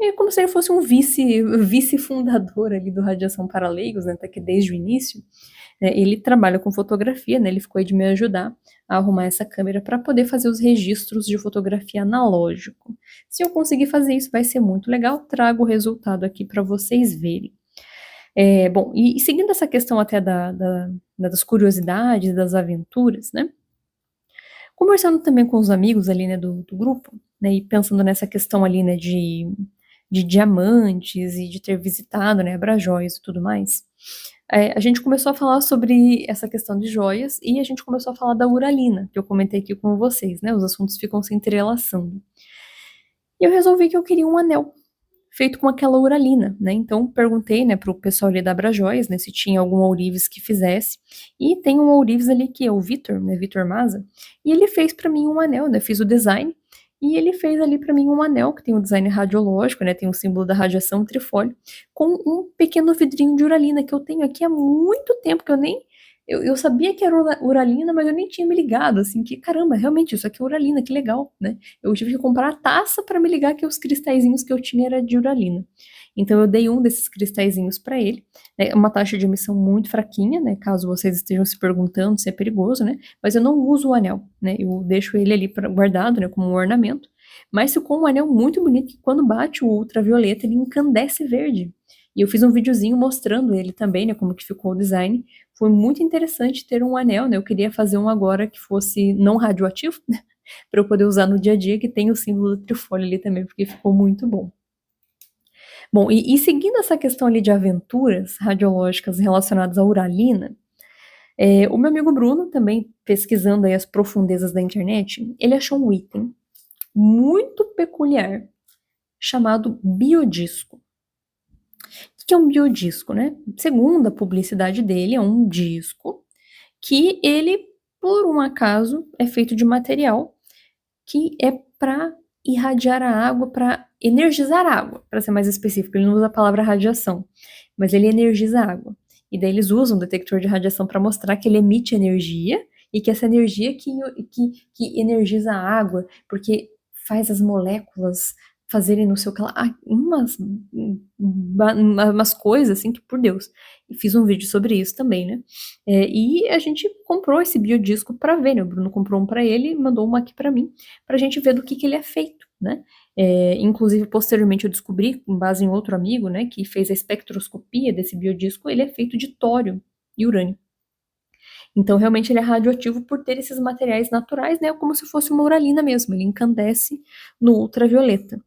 É como se ele fosse um vice-fundador ali do Radiação para Leigos, né, tá aqui desde o início. Ele trabalha com fotografia, né, ele ficou aí de me ajudar a arrumar essa câmera para poder fazer os registros de fotografia analógico. Se eu conseguir fazer isso, vai ser muito legal, trago o resultado aqui para vocês verem. Bom, e seguindo essa questão até das curiosidades, das aventuras, né, conversando também com os amigos ali, né, do grupo, né, e pensando nessa questão ali, né, de diamantes e de ter visitado, né, a Brajóias e tudo mais, a gente começou a falar sobre essa questão de joias e a gente começou a falar da Uralina, que eu comentei aqui com vocês, né, os assuntos ficam se entrelaçando. E eu resolvi que eu queria um anel feito com aquela uralina, né? Então perguntei, né, pro pessoal ali da Abrajoias, né, se tinha algum ourives que fizesse. E tem um ourives ali que é o Vitor, né, Vitor Maza, e ele fez para mim um anel, né? Fiz o design e ele fez ali para mim um anel que tem um design radiológico, né? Tem o símbolo da radiação trifólio, com um pequeno vidrinho de uralina que eu tenho aqui há muito tempo que eu nem eu sabia que era uralina, mas eu nem tinha me ligado, assim, que caramba, realmente, isso aqui é uralina, que legal, né? Eu tive que comprar a taça para me ligar que os cristalzinhos que eu tinha era de uralina. Então eu dei um desses cristalzinhos para ele, né? Uma taxa de emissão muito fraquinha, né? Caso vocês estejam se perguntando se é perigoso, né? Mas eu não uso o anel, né? Eu deixo ele ali guardado, né? Como um ornamento. Mas ficou um anel muito bonito que quando bate o ultravioleta ele encandece verde. E eu fiz um videozinho mostrando ele também, né? Como que ficou o design. Foi muito interessante ter um anel, né? Eu queria fazer um agora que fosse não radioativo, né? Para eu poder usar no dia a dia, que tem o símbolo do trifólio ali também, porque ficou muito bom. Bom, e seguindo essa questão ali de aventuras radiológicas relacionadas à uralina, o meu amigo Bruno, também pesquisando aí as profundezas da internet, ele achou um item muito peculiar chamado biodisco. O que é um biodisco, né? Segundo a publicidade dele, é um disco que ele, por um acaso, é feito de material que é para irradiar a água, para energizar a água, para ser mais específico. Ele não usa a palavra radiação, mas ele energiza a água. E daí eles usam o detector de radiação para mostrar que ele emite energia e que essa energia que energiza a água, porque faz as moléculas fazerem no seu umas coisas assim que, por Deus. E fiz um vídeo sobre isso também, né? E a gente comprou esse biodisco para ver, né? O Bruno comprou um para ele e mandou uma aqui para mim, para a gente ver do que ele é feito, né? Inclusive, posteriormente eu descobri, com base em outro amigo, né, que fez a espectroscopia desse biodisco, ele é feito de tório e urânio. Então, realmente, ele é radioativo por ter esses materiais naturais, né, como se fosse uma uralina mesmo, ele encandece no ultravioleta.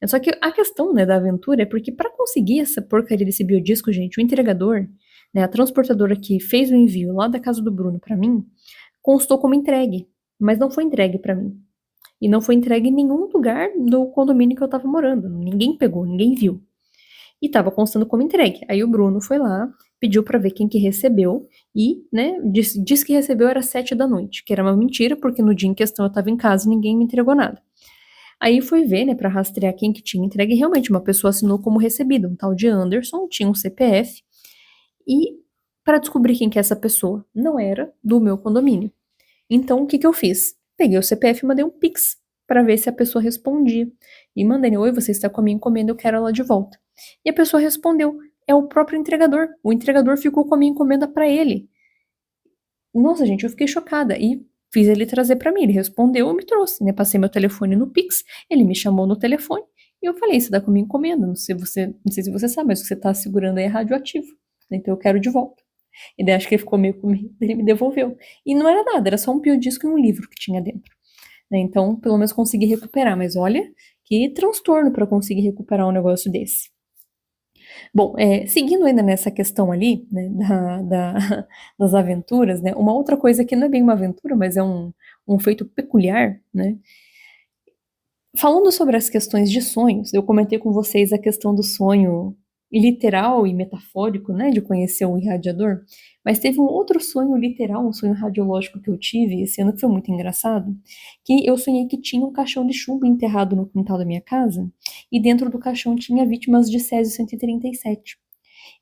Só que a questão, né, da aventura é porque para conseguir essa porcaria desse biodisco, gente, o entregador, né, a transportadora que fez o envio lá da casa do Bruno para mim, constou como entregue, mas não foi entregue para mim. E não foi entregue em nenhum lugar do condomínio que eu tava morando. Ninguém pegou, ninguém viu. E tava constando como entregue. Aí o Bruno foi lá, pediu para ver quem que recebeu e, né, disse que recebeu era 7 da noite, que era uma mentira, porque no dia em questão eu tava em casa e ninguém me entregou nada. Aí foi ver, né, para rastrear quem que tinha entregue, e realmente uma pessoa assinou como recebida, um tal de Anderson, tinha um CPF, e para descobrir quem que é essa pessoa, não era do meu condomínio. Então, o que que eu fiz? Peguei o CPF e mandei um Pix para ver se a pessoa respondia. E mandei, oi, você está com a minha encomenda, eu quero ela de volta. E a pessoa respondeu, é o próprio entregador. O entregador ficou com a minha encomenda para ele. Nossa, gente, eu fiquei chocada e fiz ele trazer para mim. Ele respondeu, eu me trouxe, né? Passei meu telefone no Pix, ele me chamou no telefone e eu falei, você dá com a minha encomenda, não sei se você sabe, mas o que você tá segurando aí é radioativo, então eu quero de volta. E daí acho que ele ficou meio com medo, ele me devolveu. E não era nada, era só um piodisco e um livro que tinha dentro, né? Então, pelo menos consegui recuperar, mas olha que transtorno para conseguir recuperar um negócio desse. Bom, seguindo ainda nessa questão ali, né, das aventuras, né, uma outra coisa que não é bem uma aventura, mas é um feito peculiar, né, falando sobre as questões de sonhos, eu comentei com vocês a questão do sonho literal e metafórico, né, de conhecer o irradiador, mas teve um outro sonho literal, um sonho radiológico que eu tive esse ano que foi muito engraçado, que eu sonhei que tinha um caixão de chumbo enterrado no quintal da minha casa, e dentro do caixão tinha vítimas de Césio 137.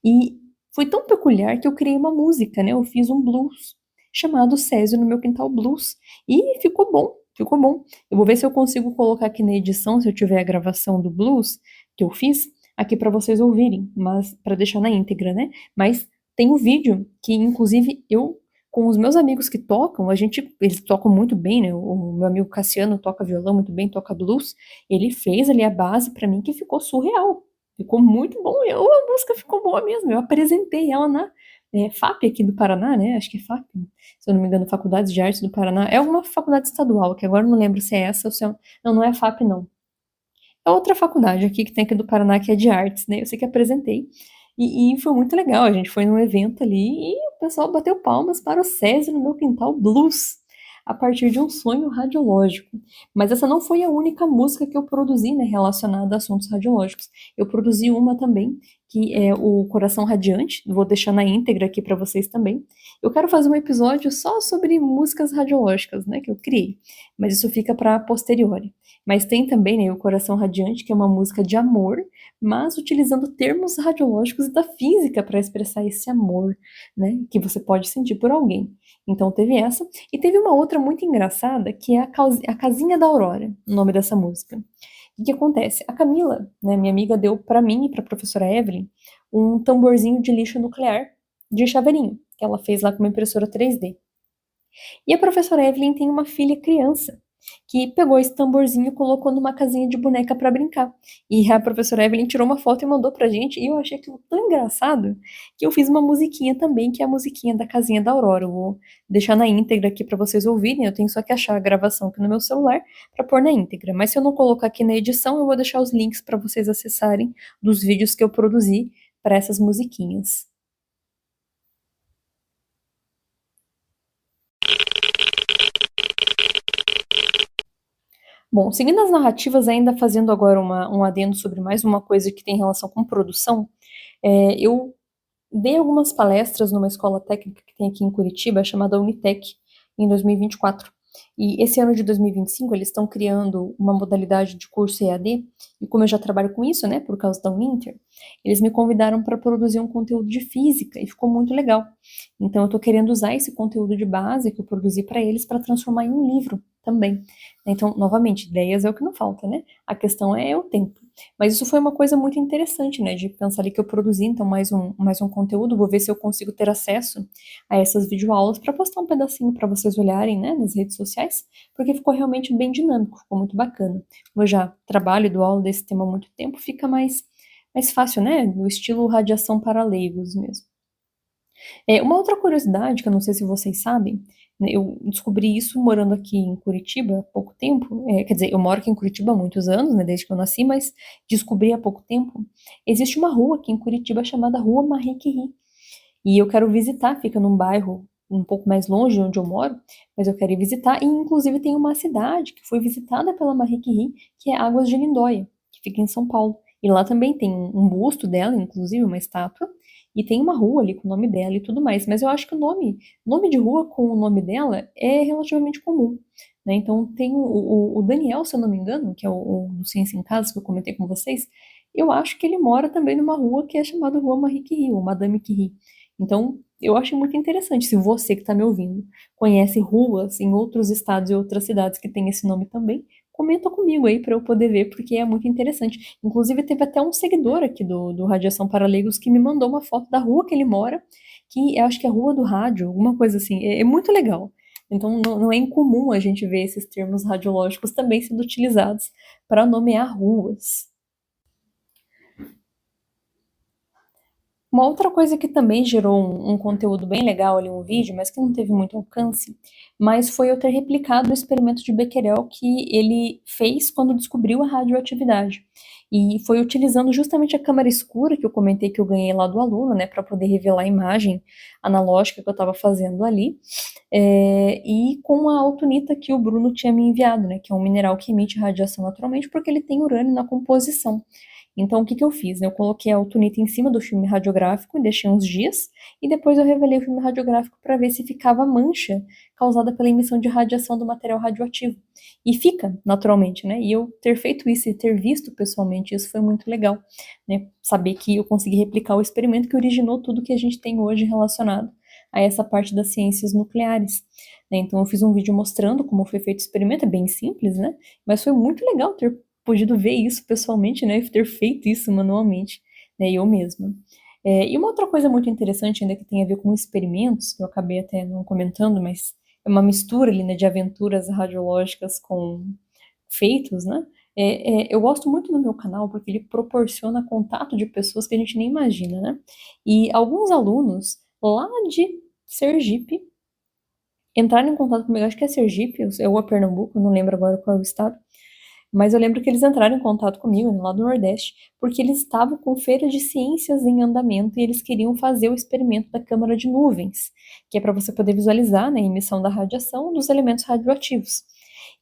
E foi tão peculiar que eu criei uma música, né, eu fiz um blues chamado Césio no meu quintal blues, e ficou bom, ficou bom. Eu vou ver se eu consigo colocar aqui na edição, se eu tiver a gravação do blues que eu fiz, aqui para vocês ouvirem, mas para deixar na íntegra, né? Mas tem um vídeo que, inclusive, eu com os meus amigos que tocam, eles tocam muito bem, né? O meu amigo Cassiano toca violão muito bem, toca blues. Ele fez ali a base para mim que ficou surreal. Ficou muito bom. A música ficou boa mesmo. Eu apresentei ela na FAP aqui do Paraná, né? Acho que é FAP, se eu não me engano, Faculdades de Artes do Paraná. É uma faculdade estadual, que agora eu não lembro se é essa ou se é. Não, não é a FAP, não. É outra faculdade aqui que tem aqui do Paraná, que é de artes, né? Eu sei que apresentei. E foi muito legal. A gente foi num evento ali e o pessoal bateu palmas para o César no meu quintal blues, a partir de um sonho radiológico. Mas essa não foi a única música que eu produzi, né, relacionada a assuntos radiológicos. Eu produzi uma também, que é o Coração Radiante. Vou deixar na íntegra aqui para vocês também. Eu quero fazer um episódio só sobre músicas radiológicas, né, que eu criei. Mas isso fica para posteriori. Mas tem também, né, o Coração Radiante, que é uma música de amor, mas utilizando termos radiológicos da física para expressar esse amor, né, que você pode sentir por alguém. Então teve essa, e teve uma outra muito engraçada, que é a Casinha da Aurora, o nome dessa música. O que acontece? A Camila, né, minha amiga, deu para mim e para a professora Evelyn um tamborzinho de lixo nuclear de chaveirinho, que ela fez lá com uma impressora 3D. E a professora Evelyn tem uma filha criança que pegou esse tamborzinho e colocou numa casinha de boneca para brincar. E a professora Evelyn tirou uma foto e mandou pra gente, e eu achei aquilo tão engraçado que eu fiz uma musiquinha também, que é a musiquinha da casinha da Aurora. Eu vou deixar na íntegra aqui para vocês ouvirem, eu tenho só que achar a gravação aqui no meu celular para pôr na íntegra. Mas se eu não colocar aqui na edição, eu vou deixar os links para vocês acessarem dos vídeos que eu produzi para essas musiquinhas. Bom, seguindo as narrativas, ainda fazendo agora um adendo sobre mais uma coisa que tem relação com produção, eu dei algumas palestras numa escola técnica que tem aqui em Curitiba, chamada Unitec, em 2024. E esse ano de 2025 eles estão criando uma modalidade de curso EAD, e como eu já trabalho com isso, né, por causa da Uninter, eles me convidaram para produzir um conteúdo de física e ficou muito legal. Então eu estou querendo usar esse conteúdo de base que eu produzi para eles para transformar em um livro também. Então, novamente, ideias é o que não falta, né? A questão é o tempo. Mas isso foi uma coisa muito interessante, né, de pensar ali que eu produzi, então, mais um conteúdo, vou ver se eu consigo ter acesso a essas videoaulas para postar um pedacinho para vocês olharem, né, nas redes sociais, porque ficou realmente bem dinâmico, ficou muito bacana. Como eu já trabalho e dou aula desse tema há muito tempo, fica mais fácil, né, no estilo radiação para leigos mesmo. Uma outra curiosidade, que eu não sei se vocês sabem, né, eu descobri isso morando aqui em Curitiba há pouco tempo. Quer dizer, eu moro aqui em Curitiba há muitos anos, né, desde que eu nasci, mas descobri há pouco tempo. Existe uma rua aqui em Curitiba chamada Rua Marie Curie. E eu quero visitar, fica num bairro um pouco mais longe de onde eu moro, mas eu quero ir visitar. E inclusive tem uma cidade que foi visitada pela Marie Curie, que é Águas de Lindóia, que fica em São Paulo. E lá também tem um busto dela, inclusive uma estátua, e tem uma rua ali com o nome dela e tudo mais. Mas eu acho que o nome de rua com o nome dela é relativamente comum. Né? Então tem o Daniel, se eu não me engano, que é o do Ciência em Casa, que eu comentei com vocês, eu acho que ele mora também numa rua que é chamada Rua Marie Curie, ou Madame Curie. Então, eu acho muito interessante. Se você que está me ouvindo conhece ruas em outros estados e outras cidades que têm esse nome também, comenta comigo aí para eu poder ver, porque é muito interessante. Inclusive, teve até um seguidor aqui do Radiação para Leigos que me mandou uma foto da rua que ele mora, que eu acho que é Rua do Rádio, alguma coisa assim. É muito legal. Então, não é incomum a gente ver esses termos radiológicos também sendo utilizados para nomear ruas. Uma outra coisa que também gerou um conteúdo bem legal ali, um vídeo, mas que não teve muito alcance, mas foi eu ter replicado o experimento de Becquerel que ele fez quando descobriu a radioatividade. E foi utilizando justamente a câmera escura que eu comentei que eu ganhei lá do aluno, né, para poder revelar a imagem analógica que eu estava fazendo ali, e com a autunita que o Bruno tinha me enviado, né, que é um mineral que emite radiação naturalmente porque ele tem urânio na composição. Então, o que que eu fiz? Eu coloquei a autunita em cima do filme radiográfico e deixei uns dias, e depois eu revelei o filme radiográfico para ver se ficava mancha causada pela emissão de radiação do material radioativo. E fica, naturalmente, né? E eu ter feito isso e ter visto pessoalmente isso foi muito legal, né? Saber que eu consegui replicar o experimento que originou tudo que a gente tem hoje relacionado a essa parte das ciências nucleares. Né? Então, eu fiz um vídeo mostrando como foi feito o experimento, é bem simples, né? Mas foi muito legal ter podido ver isso pessoalmente, né, e ter feito isso manualmente, né, eu mesma. E uma outra coisa muito interessante ainda que tem a ver com experimentos, que eu acabei até não comentando, mas é uma mistura ali, né, de aventuras radiológicas com feitos, né, eu gosto muito do meu canal porque ele proporciona contato de pessoas que a gente nem imagina, né, e alguns alunos lá de Sergipe entraram em contato comigo, acho que é Sergipe, ou é Pernambuco, não lembro agora qual é o estado, mas eu lembro que eles entraram em contato comigo, né, lá do Nordeste, porque eles estavam com feira de ciências em andamento e eles queriam fazer o experimento da câmara de nuvens, que é para você poder visualizar, né, a emissão da radiação dos elementos radioativos.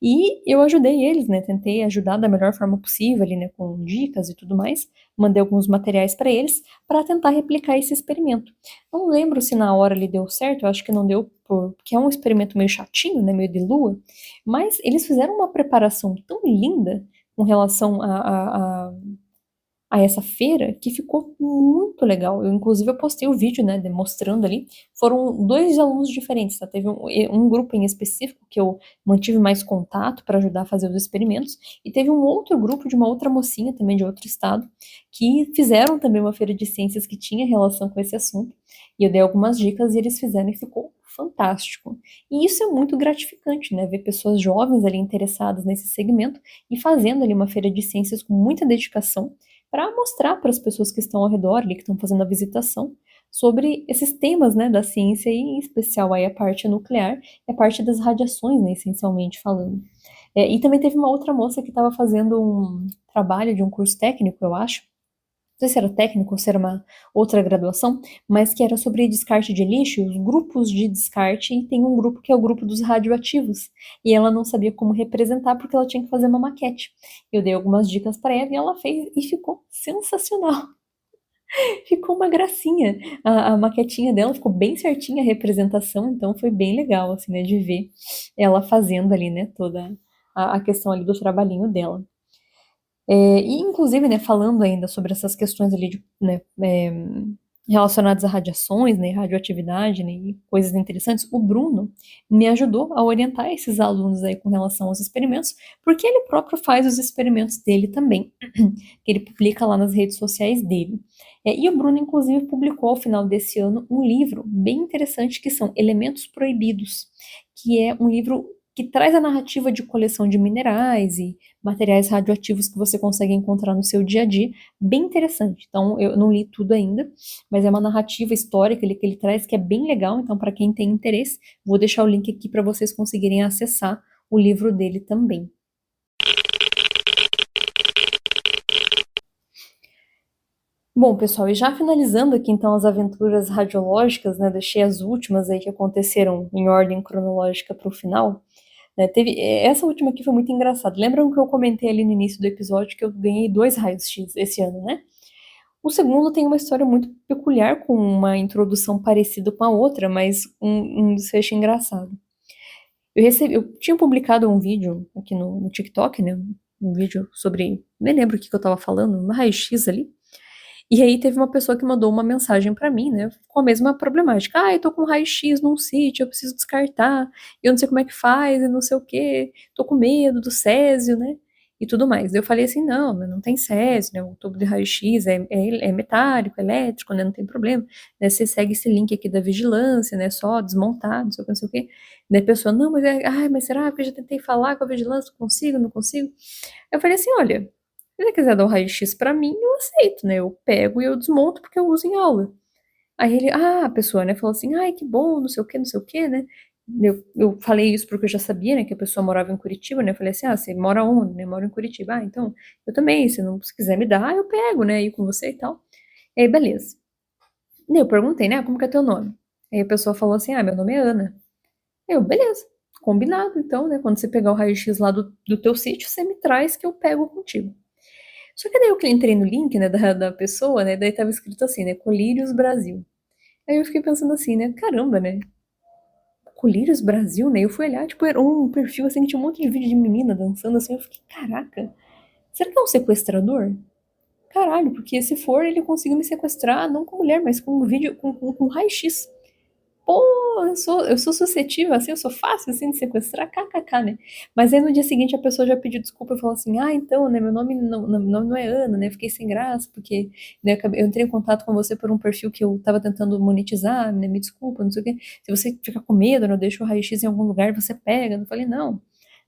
E eu ajudei eles, né, tentei ajudar da melhor forma possível ali, né, com dicas e tudo mais, mandei alguns materiais para eles para tentar replicar esse experimento. Não lembro se na hora ele deu certo, eu acho que não deu porque é um experimento meio chatinho, né, meio de lua, mas eles fizeram uma preparação tão linda com relação a essa feira que ficou muito legal. Inclusive, eu postei o vídeo, né, demonstrando ali. Foram dois alunos diferentes, tá? Teve um grupo em específico que eu mantive mais contato para ajudar a fazer os experimentos, e teve um outro grupo de uma outra mocinha, também de outro estado, que fizeram também uma feira de ciências que tinha relação com esse assunto, e eu dei algumas dicas e eles fizeram e ficou fantástico. E isso é muito gratificante, né? Ver pessoas jovens ali interessadas nesse segmento e fazendo ali uma feira de ciências com muita dedicação para mostrar para as pessoas que estão ao redor ali, que estão fazendo a visitação, sobre esses temas, né, da ciência e em especial aí a parte nuclear e a parte das radiações, né, essencialmente falando. E também teve uma outra moça que estava fazendo um trabalho de um curso técnico, eu acho, não sei se era técnico ou se era uma outra graduação, mas que era sobre descarte de lixo, os grupos de descarte, e tem um grupo que é o grupo dos radioativos. E ela não sabia como representar porque ela tinha que fazer uma maquete. Eu dei algumas dicas para ela e ela fez e ficou sensacional. Ficou uma gracinha. A maquetinha dela ficou bem certinha a representação, então foi bem legal, assim, né, de ver ela fazendo ali, né, toda a questão ali do trabalhinho dela. E inclusive, né, falando ainda sobre essas questões ali de, né, relacionadas a radiações, né, radioatividade, né, e coisas interessantes, o Bruno me ajudou a orientar esses alunos aí com relação aos experimentos, porque ele próprio faz os experimentos dele também, que ele publica lá nas redes sociais dele. E o Bruno, inclusive, publicou ao final desse ano um livro bem interessante que são Elementos Proibidos, que é um livro que traz a narrativa de coleção de minerais e materiais radioativos que você consegue encontrar no seu dia a dia, bem interessante. Então, eu não li tudo ainda, mas é uma narrativa histórica que ele traz que é bem legal. Então, para quem tem interesse, vou deixar o link aqui para vocês conseguirem acessar o livro dele também. Bom, pessoal, e já finalizando aqui então as aventuras radiológicas, né? Deixei as últimas aí que aconteceram em ordem cronológica para o final. Né, essa última aqui foi muito engraçada. Lembram que eu comentei ali no início do episódio que eu ganhei 2 raios X esse ano, né? O segundo tem uma história muito peculiar, com uma introdução parecida com a outra, mas um desfecho engraçado. Eu tinha publicado um vídeo aqui no TikTok, né? Um vídeo sobre. Nem lembro o que eu tava falando, um raio-x ali. E aí teve uma pessoa que mandou uma mensagem pra mim, né, com a mesma problemática. Ah, eu tô com raio-x num sítio, eu preciso descartar, eu não sei como é que faz, e não sei o quê, tô com medo do césio, né, e tudo mais. Eu falei assim, não, não tem césio, né, o tubo de raio-x é metálico, elétrico, né, não tem problema, né, você segue esse link aqui da vigilância, né, só desmontar, não sei o quê. Daí a pessoa, não, mas será que eu já tentei falar com a vigilância, consigo, não consigo? Eu falei assim, olha, se você quiser dar um raio-x pra mim, eu aceito, né? Eu pego e eu desmonto porque eu uso em aula. Aí a pessoa, né, falou assim, ai, que bom, não sei o quê, né? Eu falei isso porque eu já sabia, né, que a pessoa morava em Curitiba, né? Eu falei assim, você mora onde? Né? Moro em Curitiba. Ah, então, eu também, se quiser me dar, eu pego, né, ir com você e tal. E aí, beleza. Daí eu perguntei, né, como que é teu nome? Aí a pessoa falou assim, meu nome é Ana. Eu, beleza, combinado, então, né, quando você pegar o raio-x lá do teu sítio, você me traz que eu pego contigo. Só que daí eu entrei no link, né, da pessoa, né, daí tava escrito assim, né, Colírios Brasil. Aí eu fiquei pensando assim, né, caramba, né, Colírios Brasil, né, eu fui olhar, tipo, era um perfil assim que tinha um monte de vídeo de menina dançando assim, eu fiquei, caraca, será que é um sequestrador? Caralho, porque se for, ele conseguiu me sequestrar, não com mulher, mas com um vídeo, com raio-x. Pô, eu sou suscetível, assim, eu sou fácil, assim, de sequestrar, kkk, né? Mas aí no dia seguinte a pessoa já pediu desculpa e falou assim, então, né, meu nome não é Ana, né? Eu fiquei sem graça, porque né, eu entrei em contato com você por um perfil que eu tava tentando monetizar, né? Me desculpa, não sei o quê. Se você ficar com medo, né, eu deixo o raio-x em algum lugar, você pega. Eu falei, não.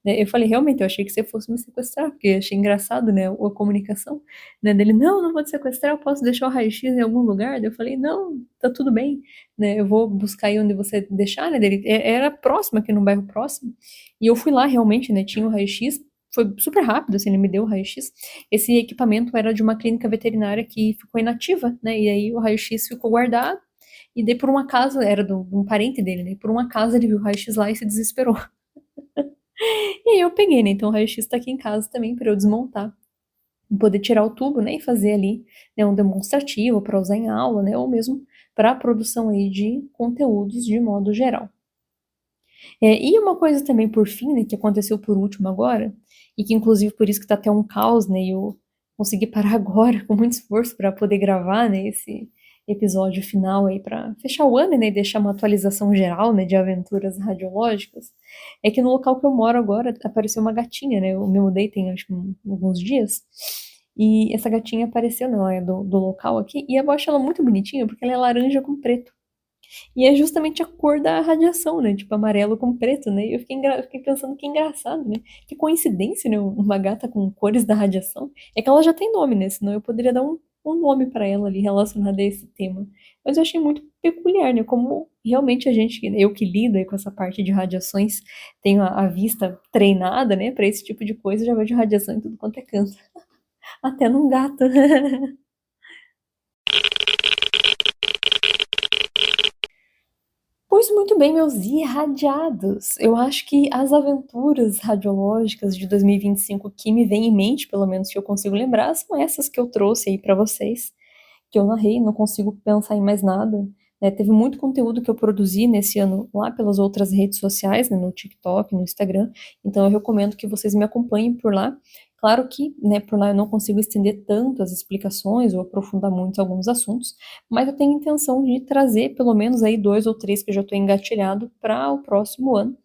Né, eu falei, realmente, eu achei que você fosse me sequestrar, porque achei engraçado, né, a comunicação, né, dele, não vou te sequestrar, eu posso deixar o raio-x em algum lugar? Daí eu falei, não, tá tudo bem, né, eu vou buscar aí onde você deixar, né, dele, era próximo, aqui no bairro próximo, e eu fui lá realmente, né, tinha o raio-x, foi super rápido, assim, ele me deu o raio-x, esse equipamento era de uma clínica veterinária que ficou inativa, né, e aí o raio-x ficou guardado, e daí por um acaso, era de um parente dele, né, por um acaso ele viu o raio-x lá e se desesperou. E aí eu peguei, né? Então o raio-x tá aqui em casa também para eu desmontar, poder tirar o tubo, né? E fazer ali, né, um demonstrativo para usar em aula, né? Ou mesmo para a produção aí de conteúdos de modo geral. E uma coisa também por fim, né, que aconteceu por último agora, e que inclusive por isso que tá até um caos, né? E eu consegui parar agora com muito esforço para poder gravar, né, esse episódio final aí para fechar o ano, né, e deixar uma atualização geral, né, de aventuras radiológicas, é que no local que eu moro agora apareceu uma gatinha, né? Eu me mudei tem acho que alguns dias. E essa gatinha apareceu, né, ela é do local aqui, e eu acho ela muito bonitinha porque ela é laranja com preto. E é justamente a cor da radiação, né? Tipo, amarelo com preto, né? E eu fiquei pensando que engraçado, né? Que coincidência, né? Uma gata com cores da radiação. É que ela já tem nome, né? Senão eu poderia dar um nome pra ela ali relacionado a esse tema. Mas eu achei muito peculiar, né? Como realmente a gente, eu que lido aí com essa parte de radiações, tenho a vista treinada, né? Pra esse tipo de coisa, já vejo radiação em tudo quanto é canto. Até num gato. Pois muito bem, meus irradiados. Eu acho que as aventuras radiológicas de 2025 que me vêm em mente, pelo menos que eu consigo lembrar, são essas que eu trouxe aí pra vocês, que eu narrei, não consigo pensar em mais nada. Né? Teve muito conteúdo que eu produzi nesse ano lá pelas outras redes sociais, né, no TikTok, no Instagram, então eu recomendo que vocês me acompanhem por lá. Claro que, né, por lá eu não consigo estender tanto as explicações ou aprofundar muito alguns assuntos, mas eu tenho intenção de trazer pelo menos aí 2 ou 3 que eu já estou engatilhado para o próximo ano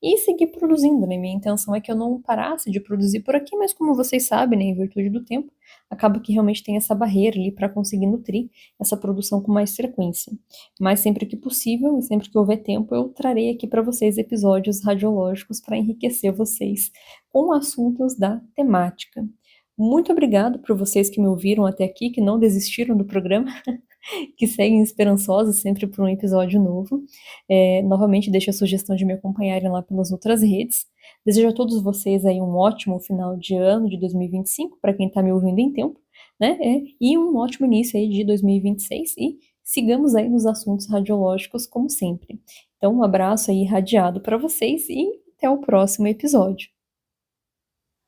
e seguir produzindo, né. Minha intenção é que eu não parasse de produzir por aqui, mas como vocês sabem, né, em virtude do tempo, acaba que realmente tem essa barreira ali para conseguir nutrir essa produção com mais frequência. Mas sempre que possível e sempre que houver tempo, eu trarei aqui para vocês episódios radiológicos para enriquecer vocês com assuntos da temática. Muito obrigado por vocês que me ouviram até aqui, que não desistiram do programa, que seguem esperançosos sempre por um episódio novo. Novamente deixo a sugestão de me acompanharem lá pelas outras redes. Desejo a todos vocês aí um ótimo final de ano de 2025, para quem está me ouvindo em tempo, né? E um ótimo início aí de 2026 e sigamos aí nos assuntos radiológicos como sempre. Então, um abraço aí irradiado para vocês e até o próximo episódio.